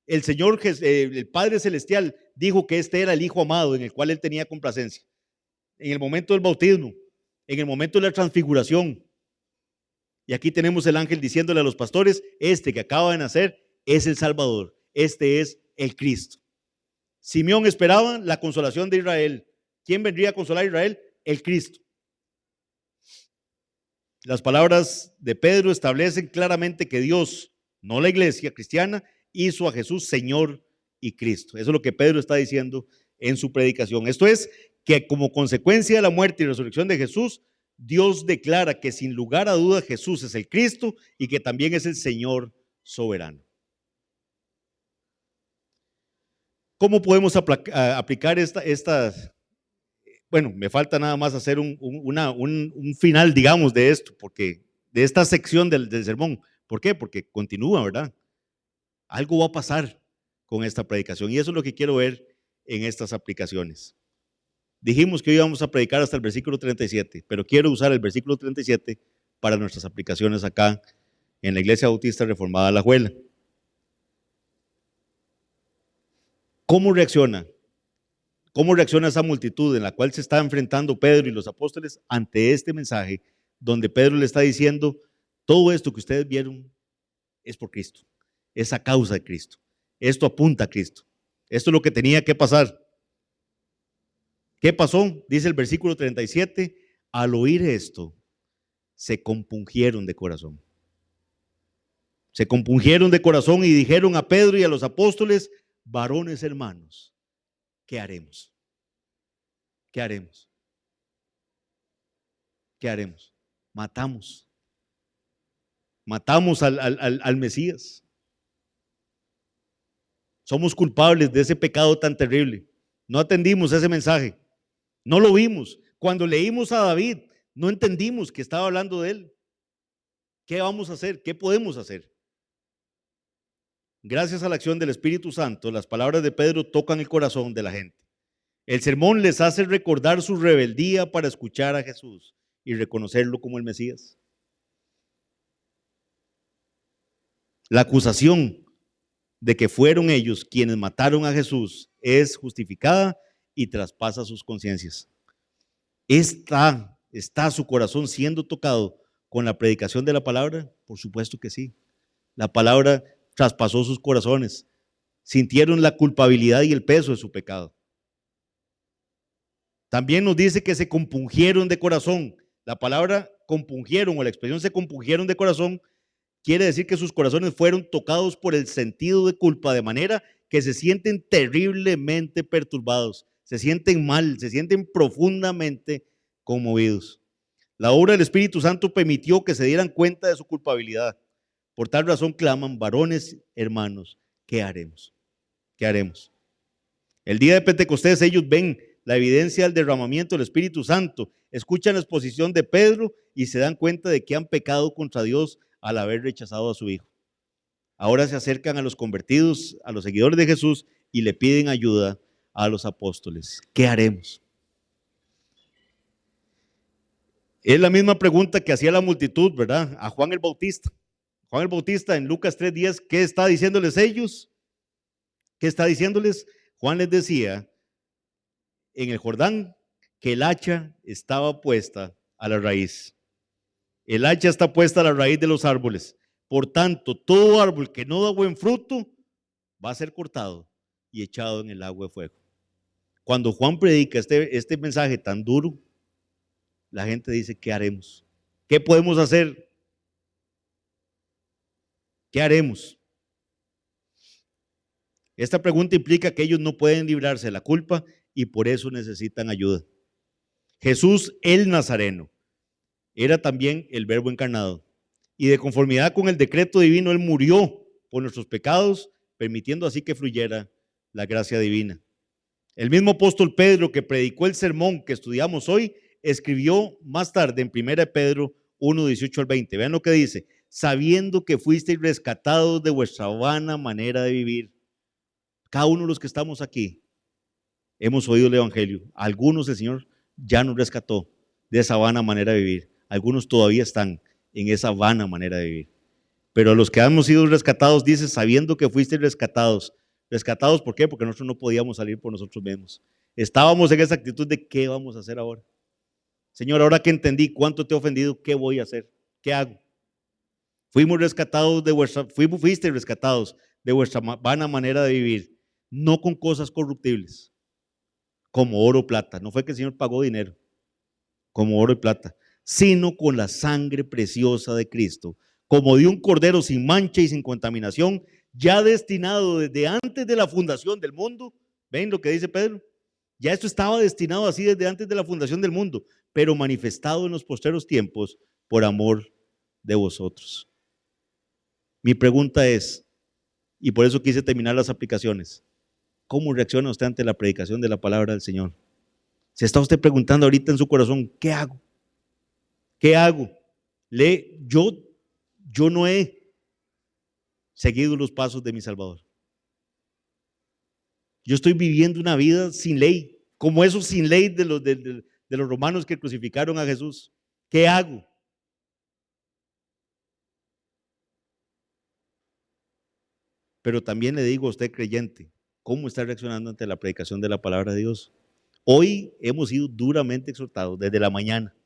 El Señor, el Padre Celestial, dijo que este era el Hijo amado en el cual Él tenía complacencia. En el momento del bautismo, en el momento de la transfiguración. Y aquí tenemos el ángel diciéndole a los pastores, este que acaba de nacer es el Salvador, este es el Cristo. Simeón esperaba la consolación de Israel. ¿Quién vendría a consolar a Israel? El Cristo. Las palabras de Pedro establecen claramente que Dios, no la iglesia cristiana, hizo a Jesús Señor y Cristo. Eso es lo que Pedro está diciendo en su predicación. Esto es que como consecuencia de la muerte y resurrección de Jesús, Dios declara que sin lugar a dudas Jesús es el Cristo y que también es el Señor soberano. ¿Cómo podemos aplicar estas? Bueno, me falta nada más hacer un final, digamos, de esto, porque de esta sección del sermón. ¿Por qué? Porque continúa, ¿verdad? Algo va a pasar con esta predicación y eso es lo que quiero ver en estas aplicaciones. Dijimos que hoy íbamos a predicar hasta el versículo 37, pero quiero usar el versículo 37 para nuestras aplicaciones acá en la Iglesia Bautista Reformada Alajuela. ¿Cómo reacciona? ¿Cómo reacciona esa multitud en la cual se está enfrentando Pedro y los apóstoles ante este mensaje donde Pedro le está diciendo, todo esto que ustedes vieron es por Cristo, es a causa de Cristo, esto apunta a Cristo, esto es lo que tenía que pasar? ¿Qué pasó? Dice el versículo 37, al oír esto, se compungieron de corazón. Se compungieron de corazón y dijeron a Pedro y a los apóstoles, varones hermanos, ¿qué haremos? ¿Qué haremos? ¿Qué haremos? Matamos al Mesías. Somos culpables de ese pecado tan terrible. No atendimos ese mensaje. No lo vimos. Cuando leímos a David, no entendimos que estaba hablando de él. ¿Qué vamos a hacer? ¿Qué podemos hacer? Gracias a la acción del Espíritu Santo, las palabras de Pedro tocan el corazón de la gente. El sermón les hace recordar su rebeldía para escuchar a Jesús y reconocerlo como el Mesías. La acusación de que fueron ellos quienes mataron a Jesús es justificada y traspasa sus conciencias. ¿Está su corazón siendo tocado con la predicación de la palabra? Por supuesto que sí. La palabra traspasó sus corazones. Sintieron la culpabilidad y el peso de su pecado. También nos dice que se compungieron de corazón. La palabra compungieron o la expresión se compungieron de corazón quiere decir que sus corazones fueron tocados por el sentido de culpa, de manera que se sienten terriblemente perturbados, se sienten mal, se sienten profundamente conmovidos. La obra del Espíritu Santo permitió que se dieran cuenta de su culpabilidad. Por tal razón claman, varones hermanos, ¿qué haremos? ¿Qué haremos? El día de Pentecostés ellos ven la evidencia del derramamiento del Espíritu Santo, escuchan la exposición de Pedro y se dan cuenta de que han pecado contra Dios al haber rechazado a su Hijo. Ahora se acercan a los convertidos, a los seguidores de Jesús y le piden ayuda a los apóstoles. ¿Qué haremos? Es la misma pregunta que hacía la multitud, ¿verdad? A Juan el Bautista. Juan el Bautista en Lucas 3:10, ¿qué está diciéndoles ellos? ¿Qué está diciéndoles? Juan les decía en el Jordán que el hacha estaba puesta a la raíz. El hacha está puesta a la raíz de los árboles. Por tanto, todo árbol que no da buen fruto va a ser cortado y echado en el agua de fuego. Cuando Juan predica este mensaje tan duro, la gente dice, ¿qué haremos? ¿Qué podemos hacer? ¿Qué haremos? Esta pregunta implica que ellos no pueden librarse de la culpa y por eso necesitan ayuda. Jesús, el Nazareno, era también el Verbo encarnado. Y de conformidad con el decreto divino, Él murió por nuestros pecados, permitiendo así que fluyera la gracia divina. El mismo apóstol Pedro, que predicó el sermón que estudiamos hoy, escribió más tarde en 1 Pedro 1, 18 al 20. Vean lo que dice: sabiendo que fuisteis rescatados de vuestra vana manera de vivir. Cada uno de los que estamos aquí hemos oído el evangelio. Algunos el Señor ya nos rescató de esa vana manera de vivir. Algunos todavía están en esa vana manera de vivir. Pero a los que hemos sido rescatados, dice, sabiendo que fuisteis rescatados. ¿Rescatados por qué? Porque nosotros no podíamos salir por nosotros mismos. Estábamos en esa actitud de ¿qué vamos a hacer ahora? Señor, ahora que entendí cuánto te he ofendido, ¿qué voy a hacer? ¿Qué hago? Fuisteis rescatados de vuestra vana manera de vivir, no con cosas corruptibles, como oro o plata. No fue que el Señor pagó dinero, como oro y plata, sino con la sangre preciosa de Cristo, como de un cordero sin mancha y sin contaminación, ya destinado desde antes de la fundación del mundo. ¿Ven lo que dice Pedro? Ya esto estaba destinado así desde antes de la fundación del mundo, pero manifestado en los postreros tiempos por amor de vosotros. Mi pregunta es, y por eso quise terminar las aplicaciones, ¿cómo reacciona usted ante la predicación de la palabra del Señor? Se está usted preguntando ahorita en su corazón, ¿qué hago? ¿Qué hago? Yo no he seguido los pasos de mi Salvador. Yo estoy viviendo una vida sin ley, como esos sin ley de los romanos que crucificaron a Jesús. ¿Qué hago? Pero también le digo a usted, creyente, ¿cómo está reaccionando ante la predicación de la palabra de Dios? Hoy hemos sido duramente exhortados desde la mañana,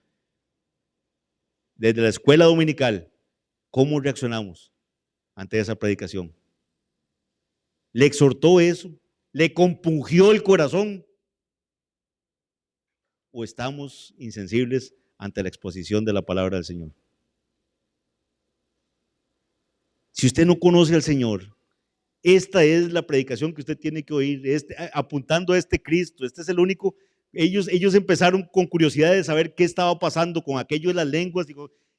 desde la escuela dominical. ¿Cómo reaccionamos ante esa predicación? ¿Le exhortó eso? ¿Le compungió el corazón? ¿O estamos insensibles ante la exposición de la palabra del Señor? Si usted no conoce al Señor, esta es la predicación que usted tiene que oír, apuntando a este Cristo. Este es el único. Ellos empezaron con curiosidad de saber qué estaba pasando con aquello de las lenguas,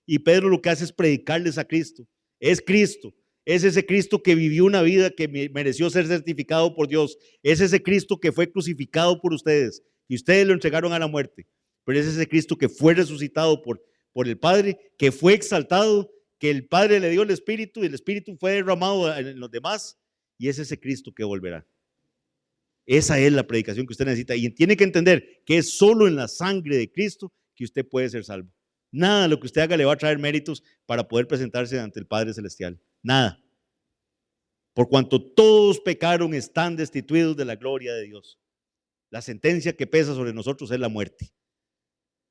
y Pedro lo que hace es predicarles a Cristo. Es Cristo. Es ese Cristo que vivió una vida que mereció ser certificado por Dios. Es ese Cristo que fue crucificado por ustedes y ustedes lo entregaron a la muerte. Pero es ese Cristo que fue resucitado por el Padre, que fue exaltado, que el Padre le dio el Espíritu y el Espíritu fue derramado en los demás, y es ese Cristo que volverá. Esa es la predicación que usted necesita, y tiene que entender que es solo en la sangre de Cristo que usted puede ser salvo. Nada de lo que usted haga le va a traer méritos para poder presentarse ante el Padre Celestial. Nada. Por cuanto todos pecaron, están destituidos de la gloria de Dios. La sentencia que pesa sobre nosotros es la muerte.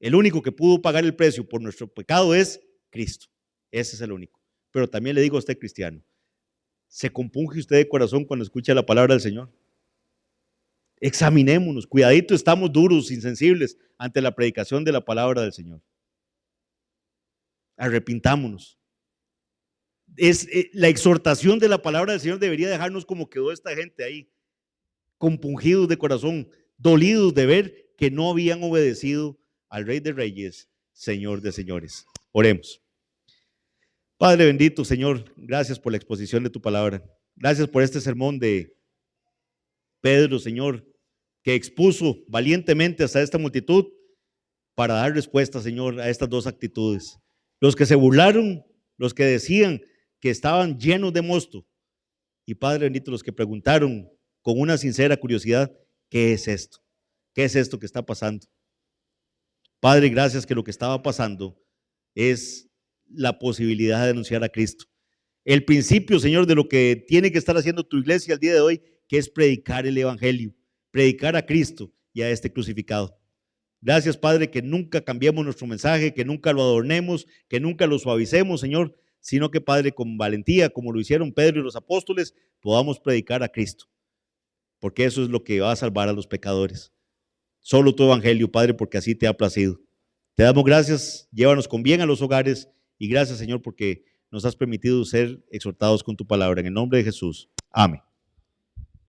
El único que pudo pagar el precio por nuestro pecado es Cristo. Ese es el único. Pero también le digo a usted, cristiano, ¿se compunge usted de corazón cuando escucha la palabra del Señor? Examinémonos, cuidadito, estamos duros, insensibles ante la predicación de la palabra del Señor. Arrepintámonos. La exhortación de la palabra del Señor debería dejarnos como quedó esta gente ahí, compungidos de corazón, dolidos de ver que no habían obedecido al Rey de Reyes, Señor de Señores. Oremos. Padre bendito, Señor, gracias por la exposición de tu palabra. Gracias por este sermón de Pedro, Señor, que expuso valientemente hasta esta multitud para dar respuesta, Señor, a estas dos actitudes. Los que se burlaron, los que decían que estaban llenos de mosto, y Padre bendito, los que preguntaron con una sincera curiosidad, ¿qué es esto? ¿Qué es esto que está pasando? Padre, gracias que lo que estaba pasando es la posibilidad de anunciar a Cristo. El principio, Señor, de lo que tiene que estar haciendo tu iglesia el día de hoy, que es predicar el evangelio, predicar a Cristo y a este crucificado. Gracias, Padre, que nunca cambiemos nuestro mensaje, que nunca lo adornemos, que nunca lo suavicemos, Señor, sino que, Padre, con valentía, como lo hicieron Pedro y los apóstoles, podamos predicar a Cristo, porque eso es lo que va a salvar a los pecadores. Solo tu evangelio, Padre, porque así te ha placido. Te damos gracias, llévanos con bien a los hogares y gracias, Señor, porque nos has permitido ser exhortados con tu palabra. En el nombre de Jesús. Amén.